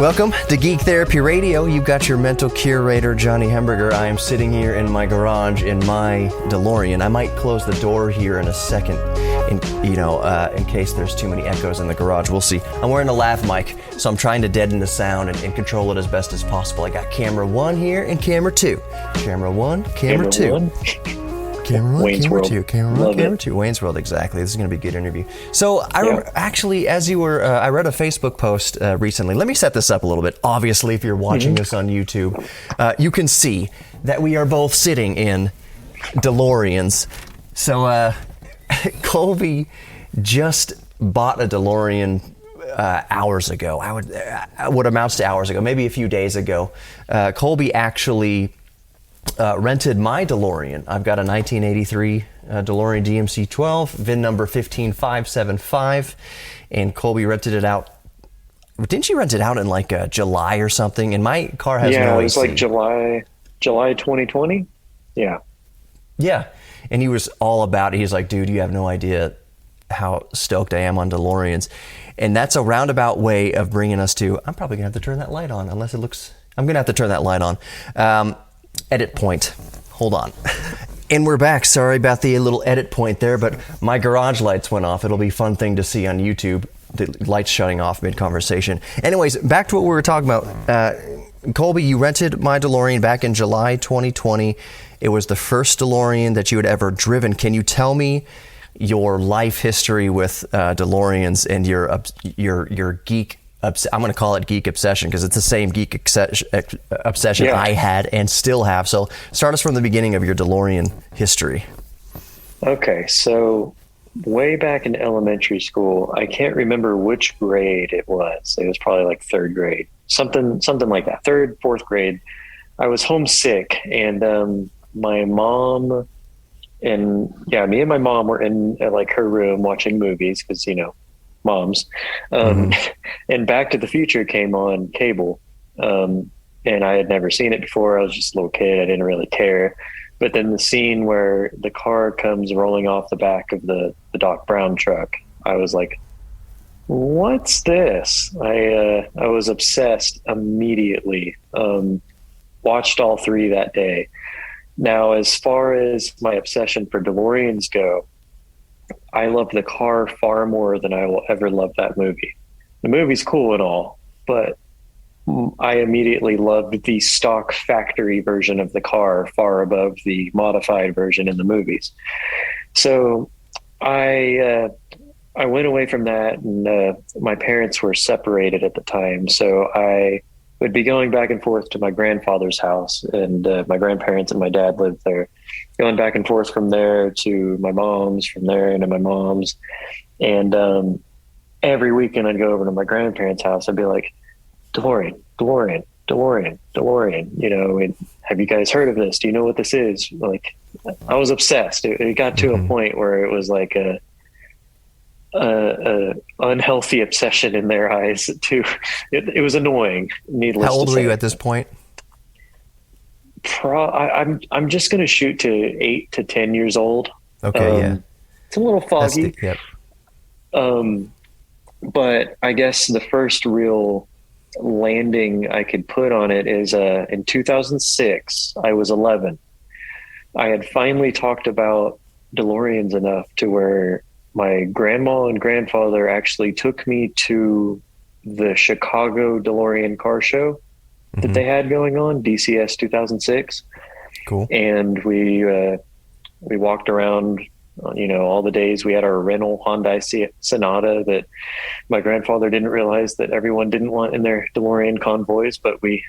Welcome to Geek Therapy Radio. You've got your mental curator, Johnny Hemberger. I am sitting here in my garage in my DeLorean. I might close the door here in a second, in case there's too many echoes in the garage. We'll see. I'm wearing a lav mic, so I'm trying to deaden the sound and control it as best as possible. I got camera 1 here and camera 2. Camera 1, camera 2. One. Camera 1, Wayne's camera World. 2, camera 1, Love camera it. 2. Wayne's World, exactly. This is going to be a good interview. So I remember, actually, as you were, I read a Facebook post recently. Let me set this up a little bit. Obviously, if you're watching this on YouTube, you can see that we are both sitting in DeLoreans. So Kolby just bought a DeLorean hours ago. What amounts to hours ago, maybe a few days ago. Kolby actually rented my DeLorean. I've got a 1983 DeLorean DMC-12, VIN number 15575, and Kolby rented it out. Didn't she rent it out in like July or something? And my car has no AC. Yeah, it was like July 2020. Yeah. Yeah, and he was all about it. He's like, dude, you have no idea how stoked I am on DeLoreans. And that's a roundabout way of bringing us to, I'm probably going to have to turn that light on, I'm going to have to turn that light on. Edit point. Hold on. And we're back. Sorry about the little edit point there, but my garage lights went off. It'll be a fun thing to see on YouTube, the lights shutting off mid-conversation. Anyways, back to what we were talking about. Kolby, you rented my DeLorean back in July 2020. It was the first DeLorean that you had ever driven. Can you tell me your life history with DeLoreans and your geek I'm going to call it geek obsession because it's the same geek obsession I had and still have. So start us from the beginning of your DeLorean history. Okay, so way back in elementary school, I can't remember which grade it was. It was probably like third grade, something like that. Third, fourth grade. I was homesick, and my mom and me and my mom were in like her room watching movies because moms. And Back to the Future came on cable. And I had never seen it before. I was just a little kid. I didn't really care. But then the scene where the car comes rolling off the back of the Doc Brown truck, I was like, what's this? I was obsessed immediately. Watched all 3 that day. Now, as far as my obsession for DeLoreans go, I love the car far more than I will ever love that movie. The movie's cool and all, but I immediately loved the stock factory version of the car far above the modified version in the movies. So I went away from that, and my parents were separated at the time. So I would be going back and forth to my grandfather's house, and my grandparents and my dad lived there. Going back and forth from there to my mom's, from there into my mom's. And every weekend I'd go over to my grandparents' house. I'd be like, DeLorean, DeLorean, DeLorean, DeLorean, and have you guys heard of this? Do you know what this is? Like, I was obsessed. It got to a point where it was like a unhealthy obsession in their eyes too. It was annoying, needless to say. How old were you at this point? I'm just going to shoot to 8 to 10 years old. Okay, it's a little foggy. Yep. But I guess the first real landing I could put on it is in 2006. I was 11. I had finally talked about DeLoreans enough to where my grandma and grandfather actually took me to the Chicago DeLorean car show that they had going on, DCS 2006. Cool. And we walked around, all the days. We had our rental Hyundai Sonata that my grandfather didn't realize that everyone didn't want in their DeLorean convoys, but we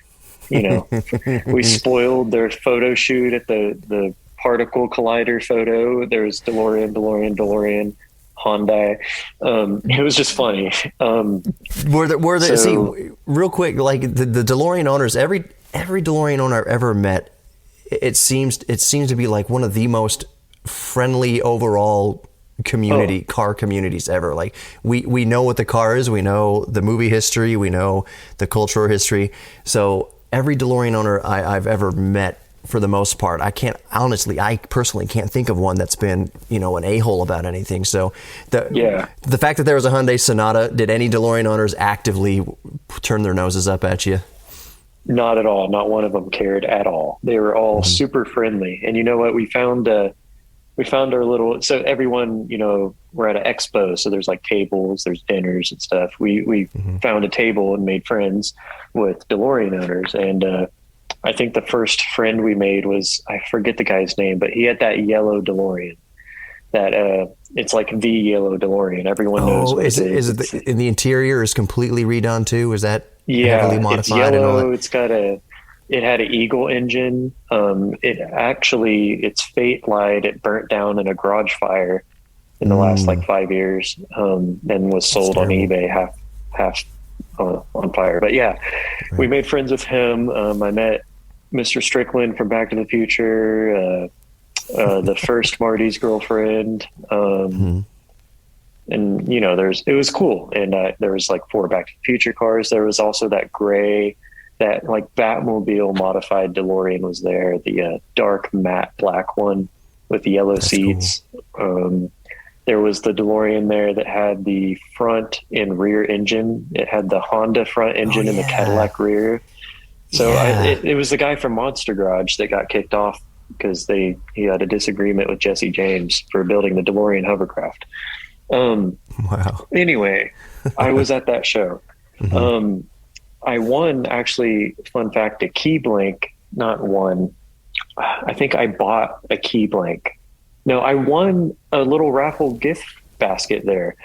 spoiled their photo shoot at the particle collider photo. There was DeLorean, Hyundai. It was just funny. See, real quick, like the DeLorean owners, every DeLorean owner I've ever met, it seems to be like one of the most friendly overall car communities ever. Like we know what the car is, we know the movie history, we know the cultural history. So every DeLorean owner I've ever met for the most part. I personally can't think of one that's been, an a-hole about anything. So the fact that there was a Hyundai Sonata, did any DeLorean owners actively turn their noses up at you? Not at all. Not one of them cared at all. They were all super friendly. And you know what? We found our little, so everyone, we're at an expo. So there's like tables, there's dinners and stuff. We found a table and made friends with DeLorean owners. And I think the first friend we made was, I forget the guy's name, but he had that yellow DeLorean that it's like the yellow DeLorean. Everyone knows what it is. Is it the interior is completely redone too? Is that heavily modified? It's yellow. It had an Eagle engine. Its fate lied. It burnt down in a garage fire in the last 5 years, and was sold on eBay half on fire. But we made friends with him. I met Mr. Strickland from Back to the Future, the first Marty's girlfriend. And it was cool. And there was like 4 Back to the Future cars. There was also that gray, that like Batmobile modified DeLorean was there. The dark matte black one with the yellow seats. Cool. There was the DeLorean there that had the front and rear engine. It had the Honda front engine and the Cadillac rear. So it was the guy from Monster Garage that got kicked off because he had a disagreement with Jesse James for building the DeLorean hovercraft. Wow. Anyway, I was at that show. I won, actually, fun fact, a key blank, not one. I think I bought a key blank. No, I won a little raffle gift basket there.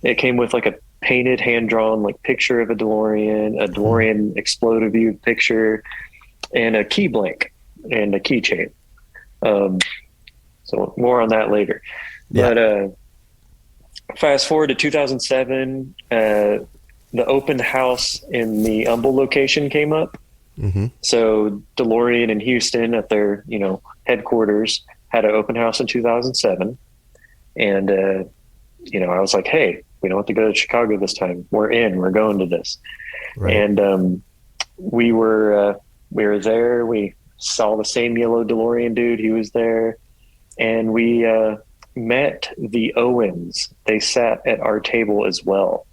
It came with like a painted, hand-drawn like picture of a DeLorean exploded view picture, and a key blank and a keychain. So more on that later. Yeah. But fast forward to 2007, the open house in the Humble location came up. So DeLorean in Houston at their, headquarters had an open house in 2007. And, I was like, hey, we don't have to go to Chicago this time. We're going to this. Right. And we were there. We saw the same yellow DeLorean dude. He was there. And we met the Owens. They sat at our table as well.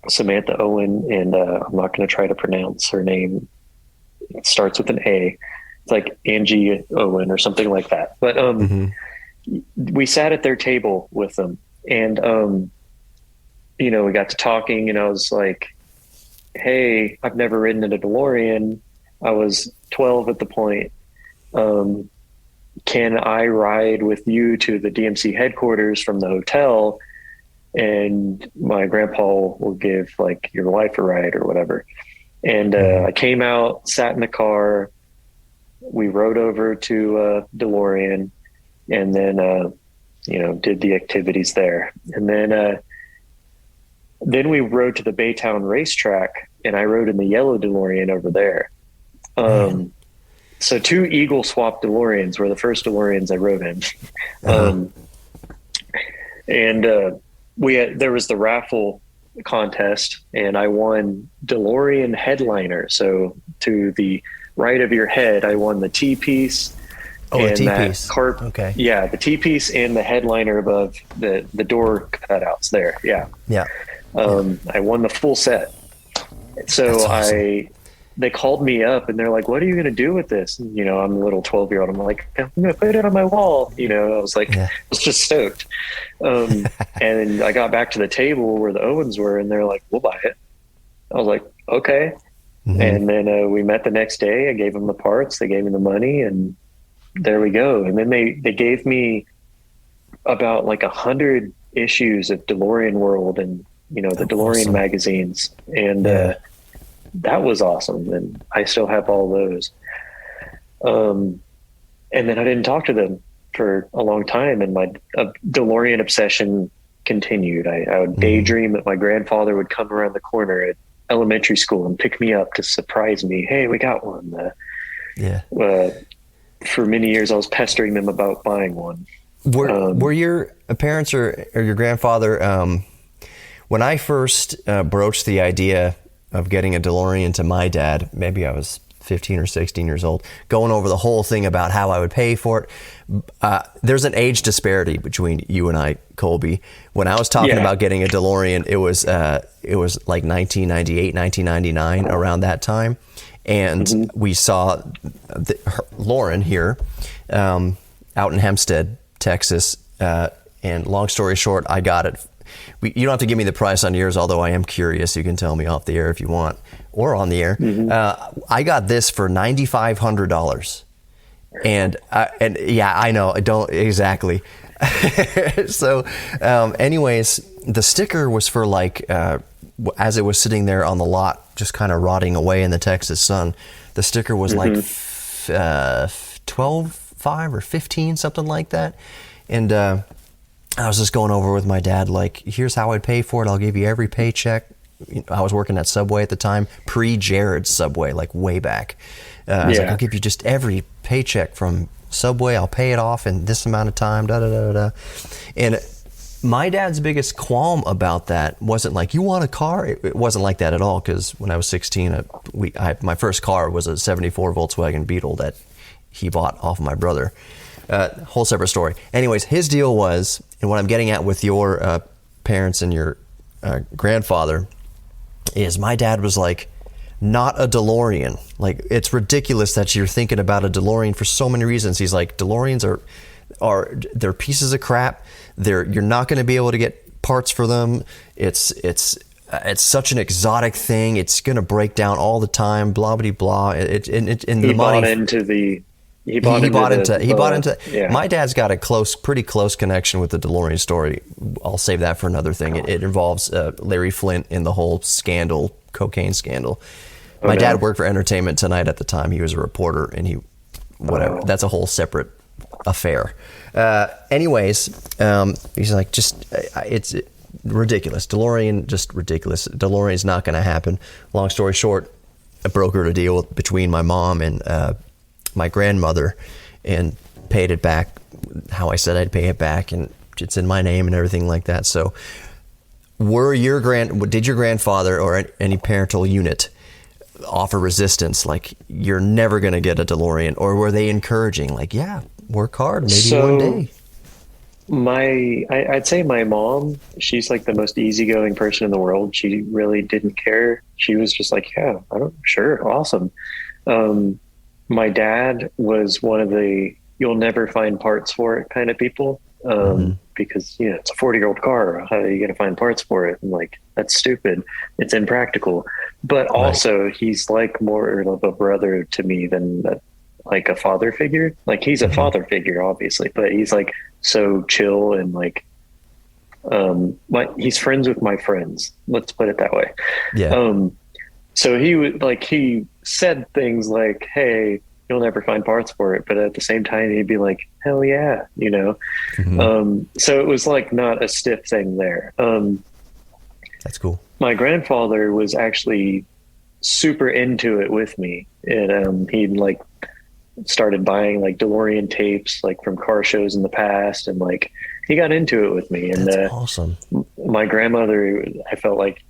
Samantha Owen, and I'm not going to try to pronounce her name. It starts with an A. It's like Angie Owen or something like that. But we sat at their table with them, and we got to talking, and I was like, hey, I've never ridden in a DeLorean. I was 12 at the point. Can I ride with you to the DMC headquarters from the hotel? And my grandpa will give like your wife a ride or whatever. And I came out, sat in the car. We rode over to DeLorean, and then did the activities there. And then we rode to the Baytown racetrack, and I rode in the yellow DeLorean over there. So 2 Eagle swap DeLoreans were the first DeLoreans I rode in. There was the raffle contest, and I won DeLorean headliner. So to the right of your head, I won the T-piece. Oh, a T-piece. Okay. Yeah, the T-piece and the headliner above the door cutouts there. Yeah. Yeah. I won the full set. So awesome. They called me up, and they're like, what are you going to do with this? And, I'm a little 12-year-old. I'm like, I'm going to put it on my wall. I was like, I was just stoked. And I got back to the table where the Owens were, and they're like, we'll buy it. I was like, okay. And then we met the next day. I gave them the parts. They gave me the money, and there we go. And then they gave me about like 100 issues of DeLorean World and, the DeLorean awesome. Magazines. And that was awesome. And I still have all those. And then I didn't talk to them for a long time, and my DeLorean obsession continued. I would daydream that my grandfather would come around the corner at elementary school and pick me up to surprise me. Hey, we got one. For many years, I was pestering them about buying one. Were your parents or your grandfather, when I first broached the idea of getting a DeLorean to my dad, maybe I was 15 or 16 years old, going over the whole thing about how I would pay for it. There's an age disparity between you and I, Kolby. When I was talking about getting a DeLorean, it was like 1998, 1999, around that time. And we saw Lauren here out in Hempstead, Texas. And long story short, I got it. You don't have to give me the price on yours, although I am curious. You can tell me off the air if you want, or on the air. I got this for $9,500, and yeah, I know, I don't exactly. So, anyways, the sticker was for like, as it was sitting there on the lot, just kind of rotting away in the Texas sun. The sticker was like 12.5 or 15, something like that, and I was just going over with my dad, like, here's how I'd pay for it. I'll give you every paycheck. I was working at Subway at the time, pre-Jared's Subway, like way back. I was like, I'll give you just every paycheck from Subway. I'll pay it off in this amount of time, da-da-da-da. And my dad's biggest qualm about that wasn't like, you want a car? It wasn't like that at all, because when I was 16, my first car was a 74 Volkswagen Beetle that he bought off of my brother. Whole separate story. Anyways, his deal was, and what I'm getting at with your parents and your grandfather is, my dad was like, not a DeLorean. Like, it's ridiculous that you're thinking about a DeLorean for so many reasons. He's like, DeLoreans they're pieces of crap. You're not going to be able to get parts for them. It's such an exotic thing. It's going to break down all the time. Blah blah blah. He bought into. My dad's got a pretty close connection with the DeLorean story. I'll save that for another thing. It involves Larry Flint in the whole cocaine scandal. My dad worked for Entertainment Tonight at the time. He was a reporter, and that's a whole separate affair. Anyways, he's like, it's ridiculous. DeLorean, just ridiculous. DeLorean's not going to happen. Long story short, I brokered a deal between my mom and my grandmother and paid it back how I said I'd pay it back, and it's in my name and everything like that. So did your grandfather or any parental unit offer resistance, like, you're never going to get a DeLorean, or were they encouraging, like, yeah, work hard, maybe one day? I'd say my mom, she's like the most easygoing person in the world. She really didn't care. She was just like, yeah, sure, awesome. My dad was one of the you'll never find parts for it kind of people, because it's a 40-year-old car. How are you going to find parts for it? And like, that's stupid. It's impractical. But also, he's like more of a brother to me than like a father figure. Like, he's a father figure, obviously, but he's like so chill and like, he's friends with my friends. Let's put it that way. Yeah. So he said things like, hey, you'll never find parts for it. But at the same time, he'd be like, hell yeah, So it was like not a stiff thing there. That's cool. My grandfather was actually super into it with me. And he'd like started buying like DeLorean tapes, like from car shows in the past. And like, he got into it with me. And that's awesome. My grandmother, I felt like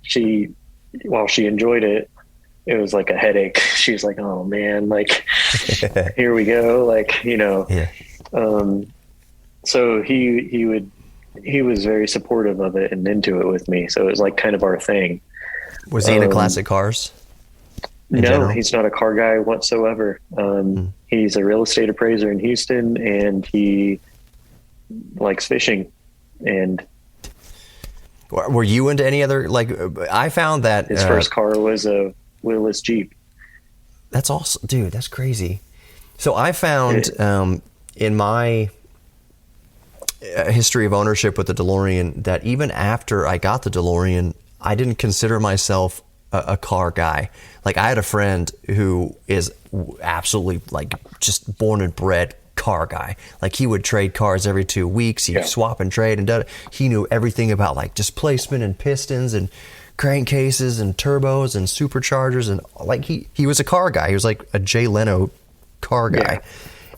while she enjoyed it, it was like a headache. She was like, oh man, like, here we go. Like, Yeah. So he was very supportive of it and into it with me. So it was like kind of our thing. Was he into classic cars? No, general? He's not a car guy whatsoever. He's a real estate appraiser in Houston, and he likes fishing. And were you into any other, like, I found that his first car was a Willis Jeep. That's awesome, dude. That's crazy. So I found in my history of ownership with the DeLorean that even after I got the DeLorean, I didn't consider myself a car guy. Like, I had a friend who is absolutely like just born and bred car guy. Like, he would trade cars every 2 weeks. He'd swap and trade and he knew everything about like displacement and pistons and crankcases and turbos and superchargers, and like he was a car guy. He was like a Jay Leno car guy.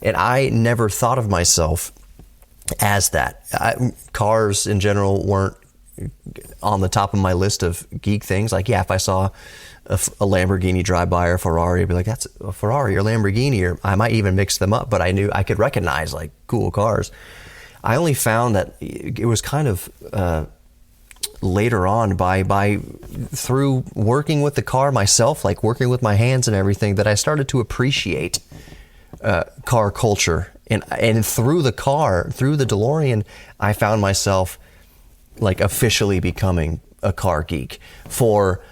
And I never thought of myself as that. Cars in general weren't on the top of my list of geek things. Like, yeah, if I saw a Lamborghini drive by or a Ferrari, I'd be like, that's a Ferrari or Lamborghini, or I might even mix them up, but I knew I could recognize like cool cars. I only found that it was kind of later on by through working with the car myself, like working with my hands and everything, that I started to appreciate car culture. And through the DeLorean, I found myself like officially becoming a car geek for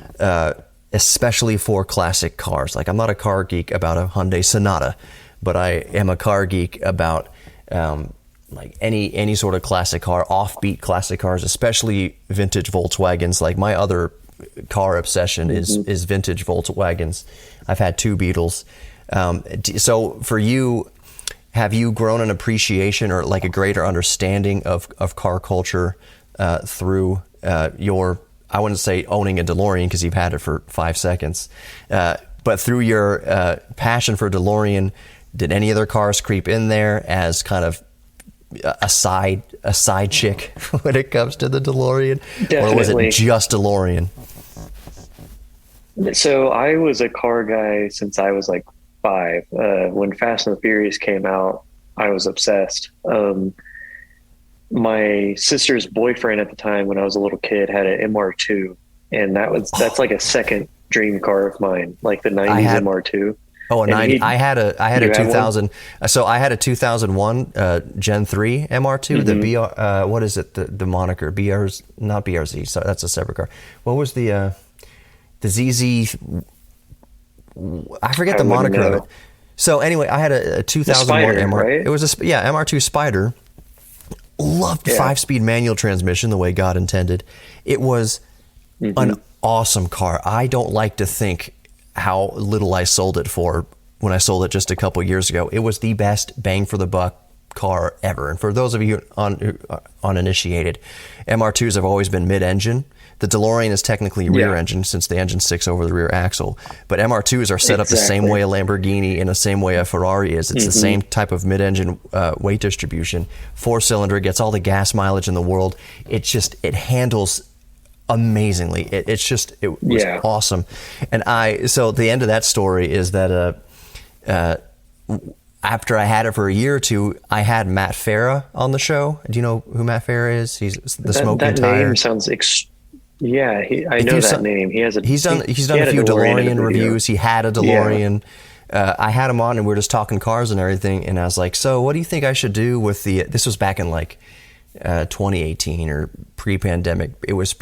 especially for classic cars. Like, I'm not a car geek about a Hyundai Sonata, but I am a car geek about like any sort of classic car, offbeat classic cars, especially vintage Volkswagens. Like, my other car obsession is vintage Volkswagens. I've had 2 Beetles. So for you, have you grown an appreciation or like a greater understanding of car culture through your, I wouldn't say owning a DeLorean because you've had it for 5 seconds, but through your passion for DeLorean, did any other cars creep in there as kind of a side chick when it comes to the DeLorean? Definitely. Or was it just DeLorean? So I was a car guy since I was like 5. When Fast and the Furious came out, I was obsessed. My sister's boyfriend at the time, when I was a little kid, had an MR2, and that's like a second dream car of mine, like the 90s MR2. Oh, a 90. I had a 2000. So I had a 2001 Gen 3 MR2. The BR, what is it? The moniker BR's, not BRZ. So that's a separate car. What was the ZZ? I forget the moniker of it. So anyway, I had a 2001 MR. Right? It was MR2 Spider. Loved 5-speed manual transmission the way God intended. It was an awesome car. I don't like to think how little I sold it for when I sold it just a couple years ago. It was the best bang for the buck car ever. And for those of you uninitiated, MR2s have always been mid-engine. The DeLorean is technically rear engine since the engine sticks over the rear axle. But MR2s are set up the same way a Lamborghini and the same way a Ferrari is. It's the same type of mid-engine weight distribution. 4-cylinder, gets all the gas mileage in the world. It handles amazingly. It was awesome. And so the end of that story is that after I had it for a year or two, I had Matt Farah on the show. Do you know who Matt Farah is? He's the Smoking Tire. That name sounds I know that name. He's done a few DeLorean reviews. He had a DeLorean. I had him on and we were just talking cars and everything. And I was like, so what do you think I should do with this was back in like 2018 or pre-pandemic. It was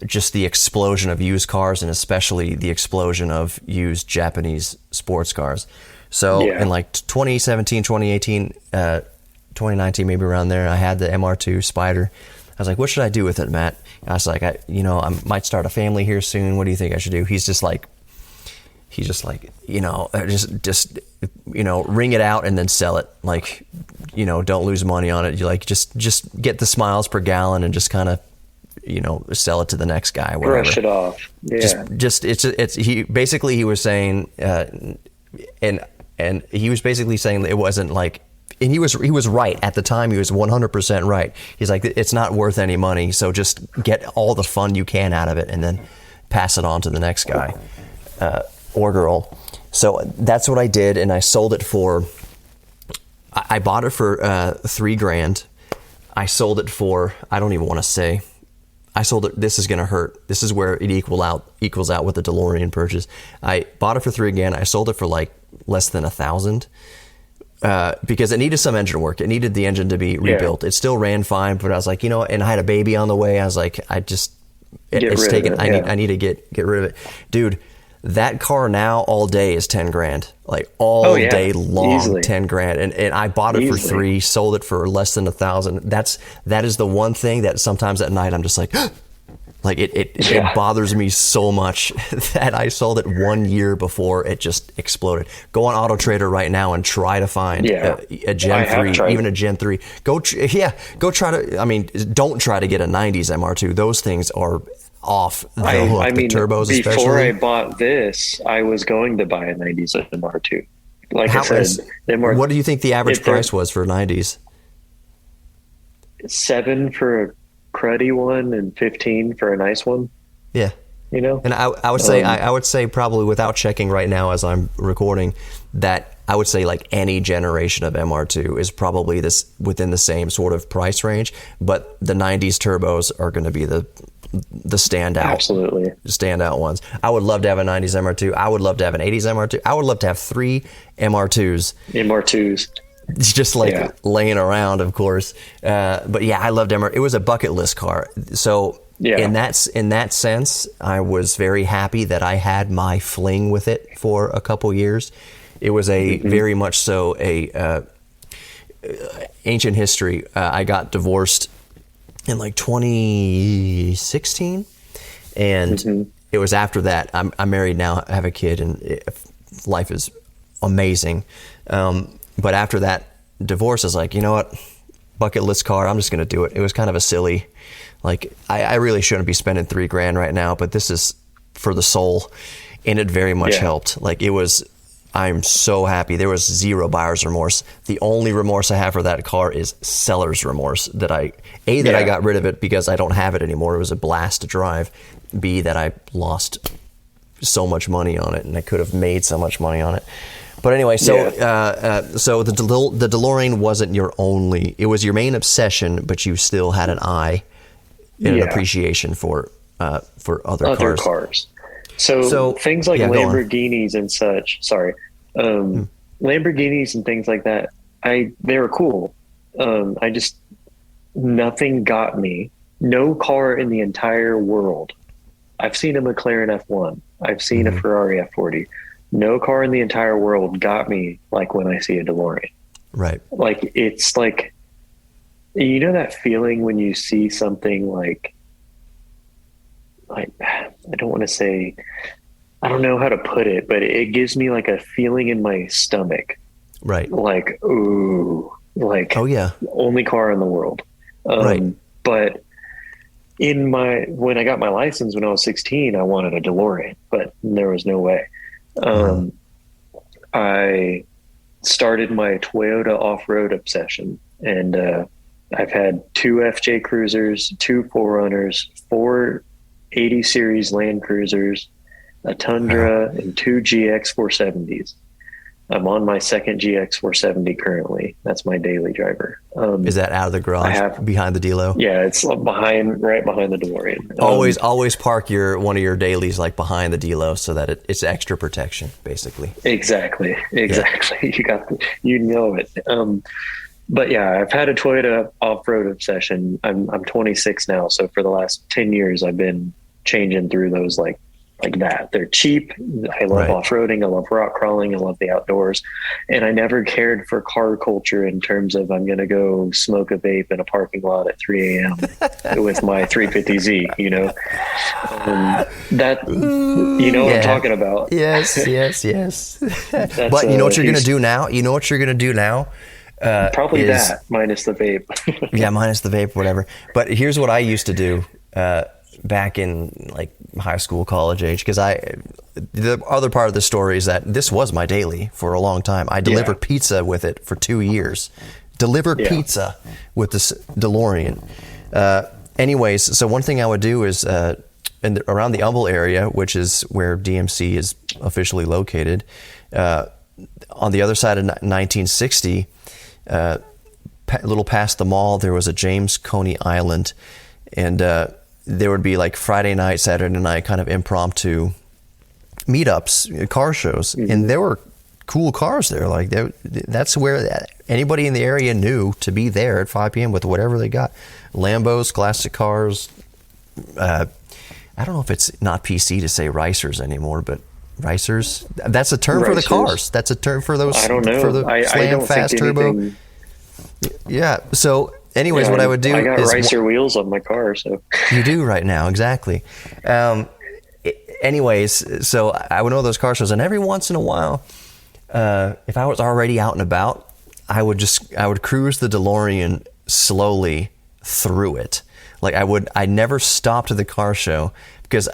just the explosion of used cars and especially the explosion of used Japanese sports cars. So in like 2017, 2018, 2019, maybe around there, I had the MR2 Spider. I was like, what should I do with it, Matt? I was like, I might start a family here soon. What do you think I should do? He's just like, just ring it out and then sell it. Like, don't lose money on it. You like, just get the smiles per gallon and just kind of, sell it to the next guy. Whatever. Brush it off. Yeah. He was saying, and he was basically saying that it wasn't like, and he was right at the time. He was 100% right. He's like, it's not worth any money, so just get all the fun you can out of it, and then pass it on to the next guy or girl. So that's what I did, and I sold it for. I bought it for $3,000. I sold it for, I don't even want to say. I sold it. This is gonna hurt. This is where it equals out with the DeLorean purchase. I bought it for $3,000. I sold it for like less than $1,000. Because it needed some engine work. It needed the engine to be rebuilt. It still ran fine, but I was like, and I had a baby on the way. I was like, I need to get rid of it. Dude, that car now all day is $10,000. Like all day long, easily. $10,000. And I bought it for $3,000, sold it for less than $1,000. That is the one thing that sometimes at night I'm just like, like it bothers me so much that I sold it 1 year before it just exploded. Go on Auto Trader right now and try to find a Gen 3, even a Gen 3. Go try to. Don't try to get a 90s MR2. Those things are off the hook. The turbos, before especially. I bought this, I was going to buy a 90s MR2. Like I said, what do you think the average price was for 90s? $7,000 for cruddy one and 15 for a nice one, Yeah. you know? And I would say I would say probably without checking right now as I'm recording that I would say like any generation of MR2 is probably this within the same sort of price range, but the 90s turbos are going to be the standout ones. I would love to have a 90s MR2. I would love to have an 80s MR2. I would love to have 3 MR2s. It's just like laying around, of course. But yeah, I loved MR. It was a bucket list car. So in that sense, I was very happy that I had my fling with it for a couple years. It was a very much so a ancient history. I got divorced in like 2016, and it was after that. I'm married now. I have a kid, and life is amazing. But after that divorce, I was like, you know what, bucket list car, I'm just going to do it. It was kind of a silly, like, I really shouldn't be spending $3,000 right now, but this is for the soul, and it very much helped. Like, it was, I'm so happy. There was zero buyer's remorse. The only remorse I have for that car is seller's remorse, that I got rid of it because I don't have it anymore. It was a blast to drive. B, that I lost so much money on it, and I could have made so much money on it. But anyway, so so the DeLorean wasn't your only, it was your main obsession, but you still had an eye and an appreciation for other cars. So things like Lamborghinis and such, Lamborghinis and things like that, they were cool. I just, nothing got me. No car in the entire world. I've seen a McLaren F1. I've seen a Ferrari F40. No car in the entire world got me like when I see a DeLorean. Right. Like, it's like, you know that feeling when you see something like I don't want to say, I don't know how to put it, but it gives me like a feeling in my stomach. Right. Like, ooh, like, oh yeah, only car in the world. Right. But when I got my license when I was 16, I wanted a DeLorean, but there was no way. I started my Toyota off-road obsession, and I've had 2 FJ Cruisers, 2 4Runners, 4 80 series Land Cruisers, a Tundra, and 2 GX 470s. I'm on my second GX 470 currently. That's my daily driver. Is that out of the garage behind the Delo? Yeah, it's right behind the DeLorean. Always park one of your dailies like behind the Delo so that it's extra protection, basically. Exactly. Yeah. You know it. But yeah, I've had a Toyota off-road obsession. I'm 26 now, so for the last 10 years, I've been changing through those like that. They're cheap. I love off-roading. I love rock crawling. I love the outdoors. And I never cared for car culture in terms of I'm going to go smoke a vape in a parking lot at 3 a.m. with my 350Z, you know? What I'm talking about. Yes. But you know what you're going to do now? Probably that, minus the vape. Yeah, minus the vape, whatever. But here's what I used to do back in like high school, college age, because the other part of the story is that this was my daily for a long time. I delivered pizza with it for 2 years. Pizza with this DeLorean. Anyways, so one thing I would do is around the Humble area, which is where DMC is officially located, on the other side of 1960, a little past the mall, there was a James Coney Island, and there would be like Friday night, Saturday night kind of impromptu meetups, car shows, and there were cool cars there. Like that's where anybody in the area knew to be there at 5 p.m. with whatever they got. Lambos, classic cars. I don't know if it's not PC to say ricers anymore, but ricers. That's a term for the cars. That's a term for those. I don't know. For the slam fast turbo. Yeah. So, anyways, what I would do I got ricer wheels on my car, so you do right now, exactly. Anyways, so I would know those car shows, and every once in a while, if I was already out and about, I would cruise the DeLorean slowly through it. Like I never stopped at the car show because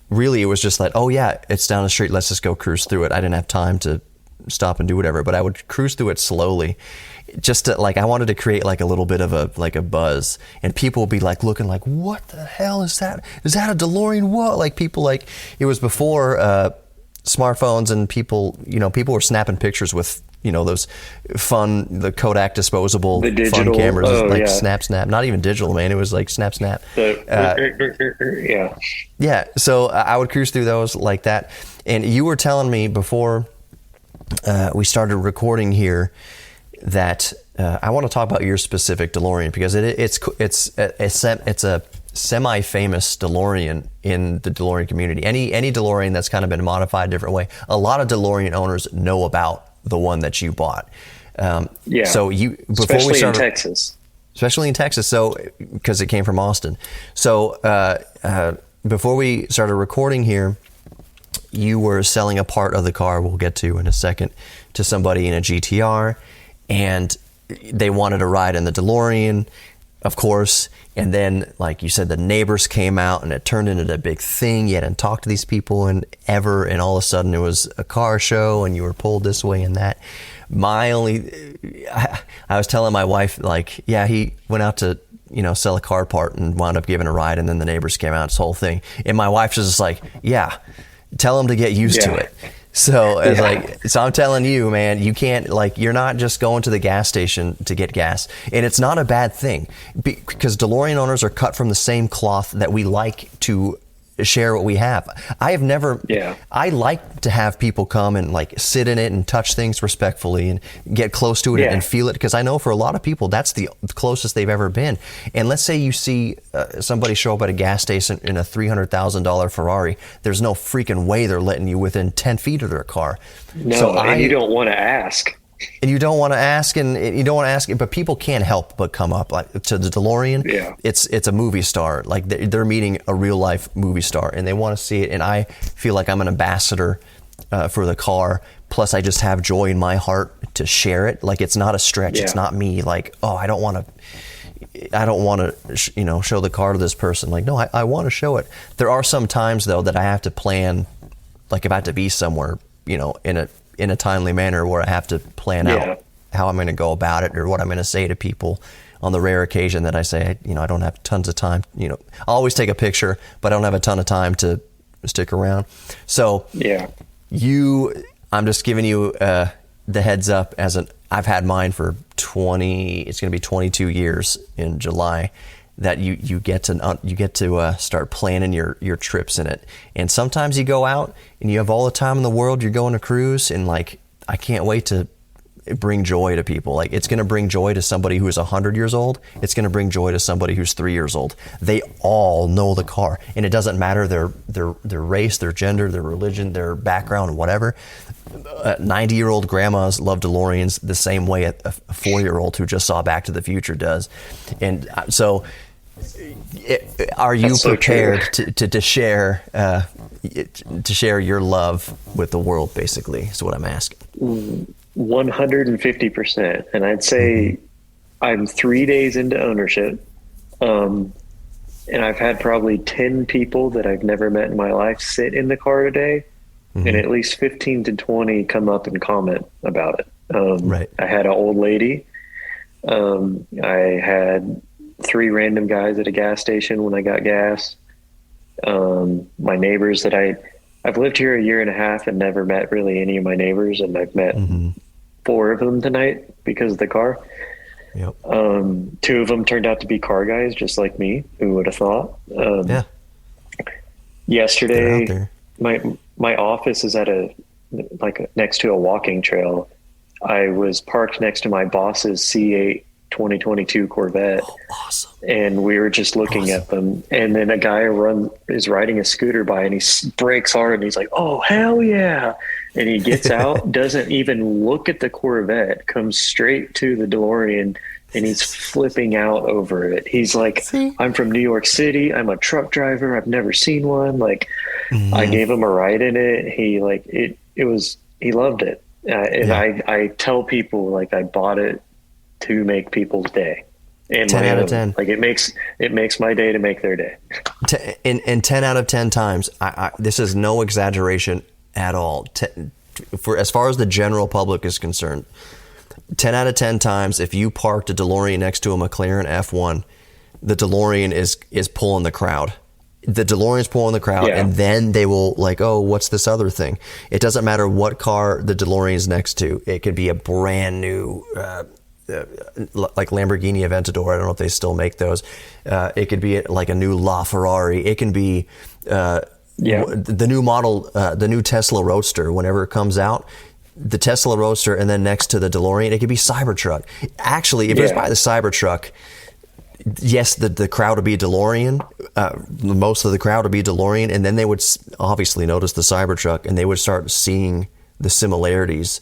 really it was just like, oh yeah, it's down the street, let's just go cruise through it. I didn't have time to stop and do whatever, but I would cruise through it slowly, just to like, I wanted to create like a little bit of a buzz, and people would be like looking like, what the hell is that? Is that a DeLorean? What? Like people like, it was before smartphones, and people were snapping pictures with, those the Kodak disposable fun cameras, snap, not even digital, man. It was like snap. Yeah. So I would cruise through those like that. And you were telling me before we started recording here that I want to talk about your specific DeLorean, because it's a semi-famous DeLorean in the DeLorean community. Any DeLorean that's kind of been modified a different way, a lot of DeLorean owners know about the one that you bought. So especially in Texas. So because it came from Austin. So before we started recording here, you were selling a part of the car, we'll get to in a second, to somebody in a GTR, and they wanted a ride in the DeLorean, of course. And then, like you said, the neighbors came out, and it turned into a big thing. You hadn't talked to these people and all of a sudden it was a car show, and you were pulled this way and that. I was telling my wife, like, yeah, he went out to, sell a car part and wound up giving a ride, and then the neighbors came out, this whole thing. And my wife's just like, yeah, tell him to get used to it. So so I'm telling you, man, you can't, like, you're not just going to the gas station to get gas. And it's not a bad thing, because DeLorean owners are cut from the same cloth that we like to share what we have. I like to have people come and like sit in it and touch things respectfully and get close to it and feel it, because I know for a lot of people that's the closest they've ever been. And let's say you see somebody show up at a gas station in a $300,000 Ferrari, there's no freaking way they're letting you within 10 feet of their car. No, and you don't want to ask. And you don't want to ask, but people can't help but come up like to the DeLorean. Yeah. It's a movie star. Like they're meeting a real life movie star, and they want to see it. And I feel like I'm an ambassador for the car. Plus, I just have joy in my heart to share it. Like it's not a stretch. Yeah. It's not me. Like, oh, I don't want to, show the car to this person. Like, no, I want to show it. There are some times though that I have to plan, like if I have to be somewhere, in a timely manner, where I have to plan out how I'm going to go about it, or what I'm going to say to people on the rare occasion that I say, I don't have tons of time. I'll always take a picture, but I don't have a ton of time to stick around. So I'm just giving you the heads up I've had mine for it's going to be 22 years in July, that you get to start planning your trips in it. And sometimes you go out and you have all the time in the world, you're going to cruise, and like, I can't wait to bring joy to people. Like it's going to bring joy to somebody who is 100 years old. It's going to bring joy to somebody who's 3 years old. They all know the car, and it doesn't matter their race, their gender, their religion, their background, whatever. 90-year-old grandmas love DeLoreans the same way a 4-year-old who just saw Back to the Future does. And so are you prepared to share your love with the world, basically, is what I'm asking. 150%. And I'd say I'm 3 days into ownership. And I've had probably 10 people that I've never met in my life sit in the car today, and at least 15 to 20 come up and comment about it. Right. I had an old lady. I had 3 random guys at a gas station when I got gas. My neighbors that I've lived here a year and a half and never met really any of my neighbors, and I've met 4 of them tonight because of the car. Yep. 2 of them turned out to be car guys, just like me. Who would have thought? Yesterday, my office is at next to a walking trail. I was parked next to my boss's C8 2022 Corvette. Oh, awesome. And we were just looking at them, and then a guy is riding a scooter by, and he brakes hard, and he's like, "Oh, hell yeah." And he gets out, doesn't even look at the Corvette, comes straight to the DeLorean, and he's flipping out over it. He's like, "I'm from New York City. I'm a truck driver. I've never seen one." Like, I gave him a ride in it. He he loved it. I tell people, like, I bought it to make people's day. And 10 out of 10. Like it makes my day to make their day. And 10 out of 10 times, this is no exaggeration at all. for as far as the general public is concerned, 10 out of 10 times, if you parked a DeLorean next to a McLaren F1, the DeLorean is pulling the crowd. The DeLorean's pulling the crowd, and then they will like, oh, what's this other thing? It doesn't matter what car the DeLorean's next to. It could be a brand new, like Lamborghini Aventador. I don't know if they still make those. It could be like a new LaFerrari. It can be the new model, the new Tesla Roadster. Whenever it comes out, the Tesla Roadster, and then next to the DeLorean, it could be Cybertruck. Actually, if it was by the Cybertruck, yes, the crowd would be DeLorean. Most of the crowd would be DeLorean, and then they would obviously notice the Cybertruck, and they would start seeing the similarities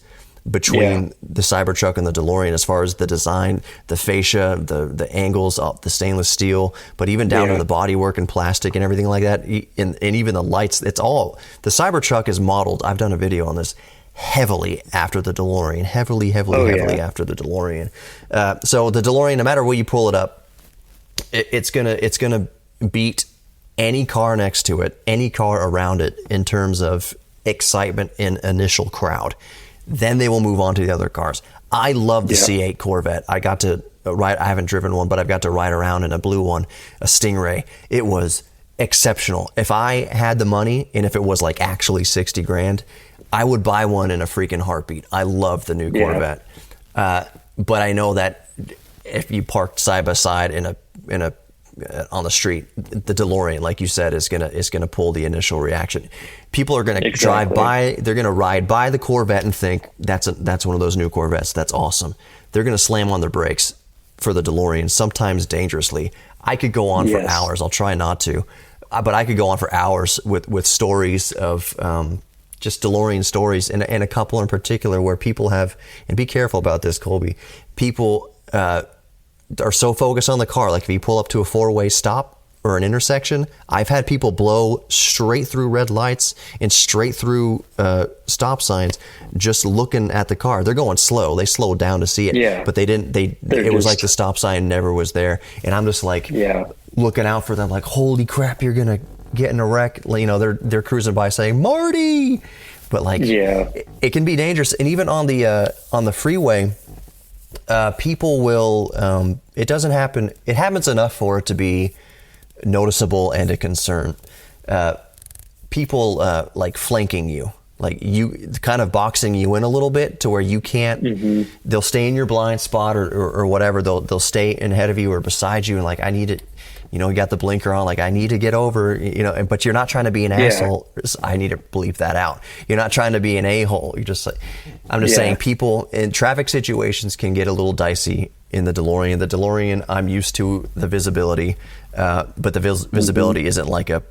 between the Cybertruck and the DeLorean as far as the design, the fascia, the angles, the stainless steel, but even down to the bodywork and plastic and everything like that, and even the lights. It's all, the Cybertruck is modeled, I've done a video on this, heavily after the DeLorean, heavily after the DeLorean. So the DeLorean, no matter where you pull it up, it's gonna beat any car next to it, any car around it in terms of excitement and initial crowd. Then they will move on to the other cars. I love the C8 Corvette. I got to ride, I haven't driven one, but I've got to ride around in a blue one, a Stingray. It was exceptional. If I had the money, and if it was like actually 60 grand, I would buy one in a freaking heartbeat. I love the new Corvette. But I know that if you parked side by side on the street, the DeLorean, like you said, is gonna pull the initial reaction. People are gonna drive by, they're gonna ride by the Corvette and think that's one of those new Corvettes. That's awesome. They're gonna slam on their brakes for the DeLorean, sometimes dangerously. I could go on for hours. I'll try not to, but I could go on for hours with stories of just DeLorean stories, and a couple in particular where people have, and be careful about this, Kolby. People are so focused on the car. Like if you pull up to a four-way stop or an intersection, I've had people blow straight through red lights and straight through stop signs just looking at the car. They're going slow. They slowed down to see it, but they didn't. It was like the stop sign never was there. And I'm just like looking out for them, like, holy crap, you're gonna get in a wreck. You know, they're cruising by saying Marty, but like it can be dangerous. And even on the freeway, people will, it doesn't happen, it happens enough for it to be noticeable and a concern. People like flanking you, like you kind of boxing you in a little bit to where you can't, they'll stay in your blind spot or whatever, they'll stay ahead of you or beside you, and like, I need it, you know, you got the blinker on, like, I need to get over, you know, but you're not trying to be an asshole. I need to bleep that out. You're not trying to be an a-hole. You're just like, I'm just saying, people in traffic situations can get a little dicey in the DeLorean. The DeLorean, I'm used to the visibility, but the visibility isn't like a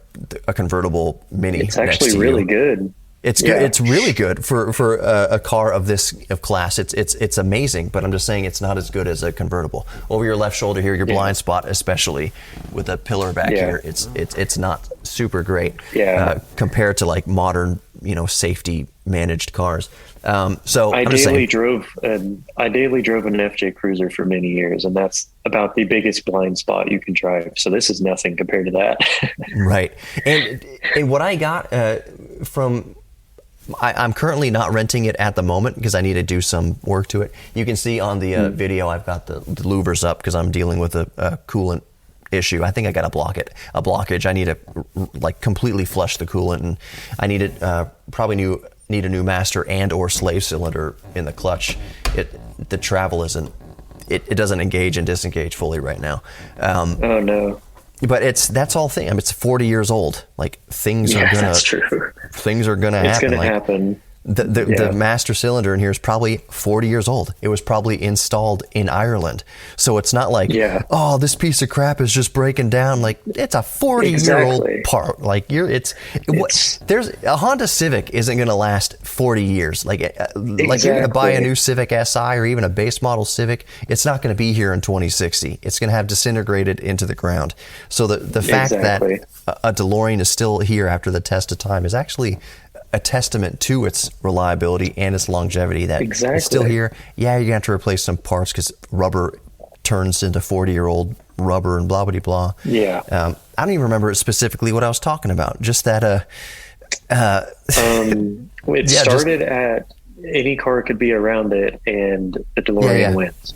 convertible Mini. It's actually really good. It's good. It's really good for a car of this class. It's amazing, but I'm just saying it's not as good as a convertible. Over your left shoulder here, your blind spot, especially with a pillar back here, it's not super great compared to like modern, you know, safety managed cars. So I daily drove an FJ Cruiser for many years, and that's about the biggest blind spot you can drive. So this is nothing compared to that. Right. And what I got from, I'm currently not renting it at the moment because I need to do some work to it. You can see on the video, I've got the louvers up because I'm dealing with a coolant issue. I think I got a blockage. I need to like completely flush the coolant, and I need it need a new master and or slave cylinder in the clutch. The travel isn't, it doesn't engage and disengage fully right now. Oh no. But that's all thing. I mean, it's 40 years old. Like things are gonna happen. It's gonna like, happen. The master cylinder in here is probably 40 years old. It was probably installed in Ireland. So it's not like, oh, this piece of crap is just breaking down. Like, it's a 40-year-old part. Like, there's a Honda Civic isn't going to last 40 years. Like you're going to buy a new Civic Si or even a base model Civic, it's not going to be here in 2060. It's going to have disintegrated into the ground. So the fact that a DeLorean is still here after the test of time is actually a testament to its reliability and its longevity, that it's still here. Yeah, you're going to have to replace some parts because rubber turns into 40-year-old rubber and blah, blah, blah. Yeah. I don't even remember specifically what I was talking about. Just that It Yeah, started at any car could be around it, and the DeLorean wins.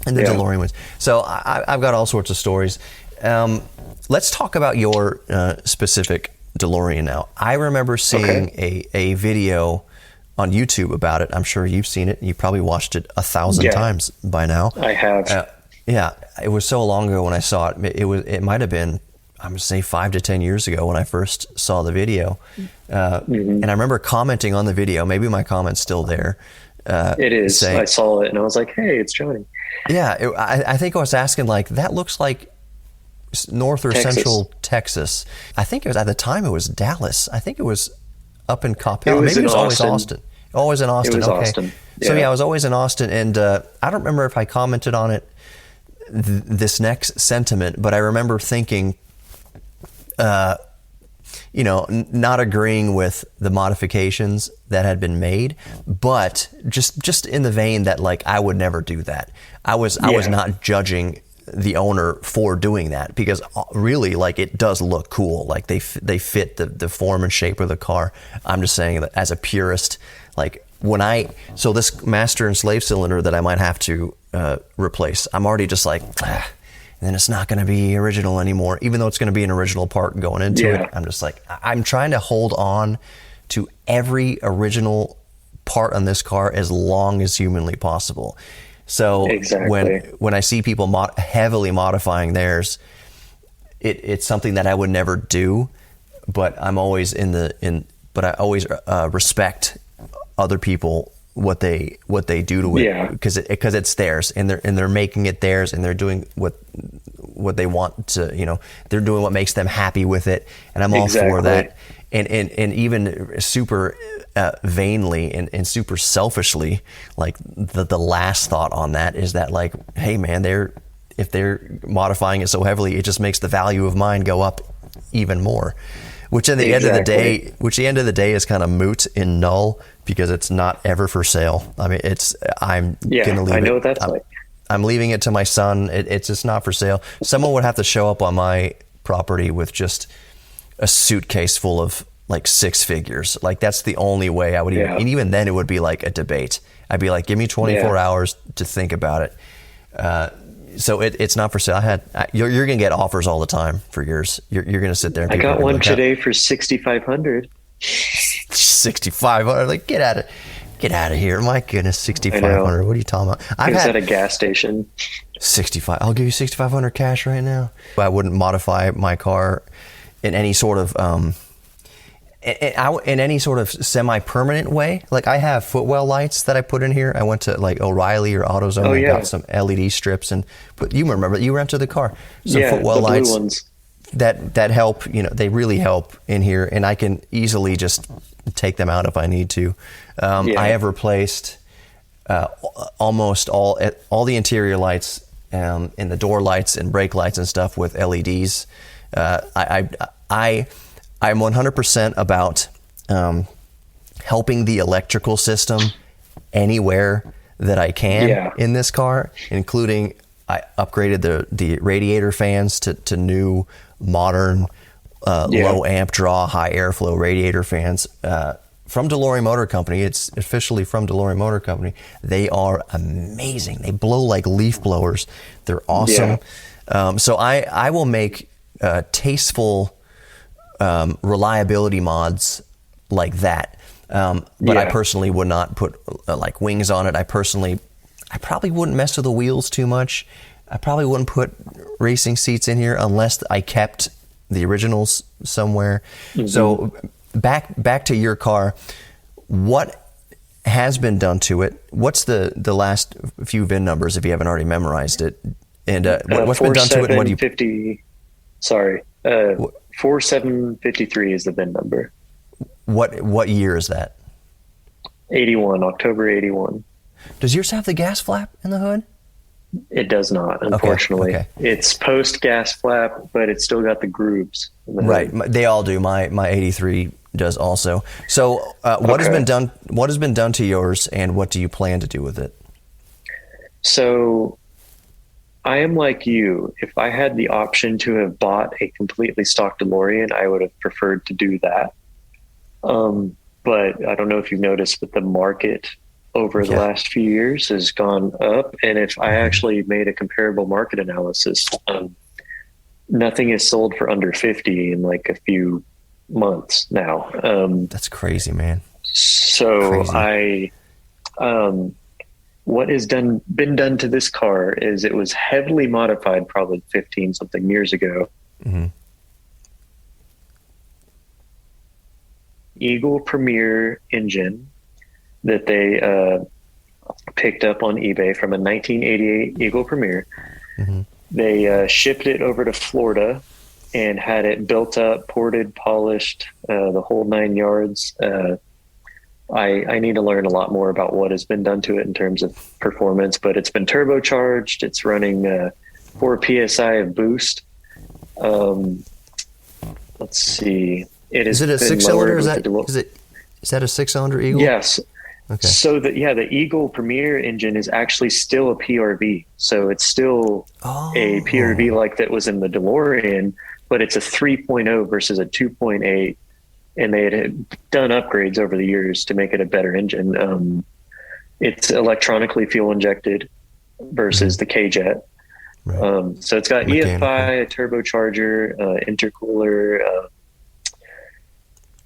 And the DeLorean wins. So I've got all sorts of stories. Let's talk about your specific DeLorean now. I remember seeing a video on YouTube about it. I'm sure you've seen it. You've probably watched it 1,000 times by now. I have. Yeah, it was so long ago when I saw it. It might have been, I'm going to say 5 to 10 years ago when I first saw the video. And I remember commenting on the video. Maybe my comment's still there. It is. I saw it and I was like, hey, it's Johnny. Yeah, I think I was asking, like, that looks like North or Central Texas. I think it was, at the time, it was Dallas. I think it was up in Coppell. Maybe it was always Austin. Always in Austin. It was Austin. So yeah, I was always in Austin, and I don't remember if I commented on it, this next sentiment, but I remember thinking, not agreeing with the modifications that had been made, but just in the vein that, like, I would never do that. I was not judging the owner for doing that, because really, like, it does look cool. Like, they fit the form and shape of the car. I'm just saying that as a purist, like, so this master and slave cylinder that I might have to replace, I'm already just like, and then it's not going to be original anymore, even though it's going to be an original part going into it. I'm just like, I'm trying to hold on to every original part on this car as long as humanly possible. So when I see people heavily modifying theirs, it's something that I would never do, but I'm always but I always respect other people, what they do to it, because it's theirs, and they're making it theirs, and they're doing what they want to, they're doing what makes them happy with it, and I'm all for that. And even super vainly and super selfishly, like, the last thought on that is that, like, hey man, if they're modifying it so heavily, it just makes the value of mine go up even more, which at the end of the day is kind of moot and null, because it's not ever for sale. I mean, I'm gonna leave it. I know what that's like. I'm leaving it to my son. It's just not for sale. Someone would have to show up on my property with just a suitcase full of, like, 6 figures. Like, that's the only way I would even, and even then it would be like a debate. I'd be like, give me 24 hours to think about it. So it's not for sale. You're going to get offers all the time for yours. You're going to sit there. And I got one today for $6,500. 6,500. Like, get out of here. My goodness, 6,500. What are you talking about? I was at a gas station. 65. I'll give you 6,500 cash right now. I wouldn't modify my car in any sort of semi-permanent way. Like, I have footwell lights that I put in here. I went to, like, O'Reilly or AutoZone and got some LED strips, and you remember, you rented the car. Some footwell lights, blue ones that help. They really help in here, and I can easily just take them out if I need to. I have replaced almost all the interior lights and the door lights and brake lights and stuff with LEDs. I'm 100% about helping the electrical system anywhere that I can in this car, including I upgraded the radiator fans to new modern low amp draw, high airflow radiator fans from Delorean Motor Company. It's officially from Delorean Motor Company. They are amazing. They blow like leaf blowers. They're awesome. So I will make tasteful reliability mods like that. But I personally would not put like wings on it. I probably wouldn't mess with the wheels too much. I probably wouldn't put racing seats in here unless I kept the originals somewhere. Mm-hmm. So back to your car, what has been done to it? What's the last few VIN numbers if you haven't already memorized it? And what's been done to it? And what do you? 4753 is the VIN number. What year is that? 81, October 81. Does yours have the gas flap in the hood? It does not, unfortunately. Okay. It's post gas flap, but it's still got the grooves in the right. hood. They all do. My 83 does also. So what has been done? What has been done to yours, and what do you plan to do with it? So I am like you. If I had the option to have bought a completely stock DeLorean, I would have preferred to do that. But I don't know if you've noticed, but the market over the last few years has gone up. And if I actually made a comparable market analysis, nothing is sold for under 50 in like a few months now. That's crazy, man. So Crazy. what has been done to this car is it was heavily modified probably 15 something years ago. Mm-hmm. Eagle Premier engine that they picked up on eBay from a 1988 Eagle Premier. Mm-hmm. They shipped it over to Florida and had it built up, ported, polished, the whole 9 yards. I need to learn a lot more about what has been done to it in terms of performance, but it's been turbocharged. It's running 4 PSI of boost. Let's see. Is it a 6-cylinder? Is that a 6-cylinder Eagle? Yes. Okay. So the Eagle Premier engine is actually still a PRV. So it's still a PRV like that was in the DeLorean, but it's a 3.0 versus a 2.8. And they had done upgrades over the years to make it a better engine. It's electronically fuel injected versus the K-Jet. Right. So it's got EFI, a turbocharger, intercooler.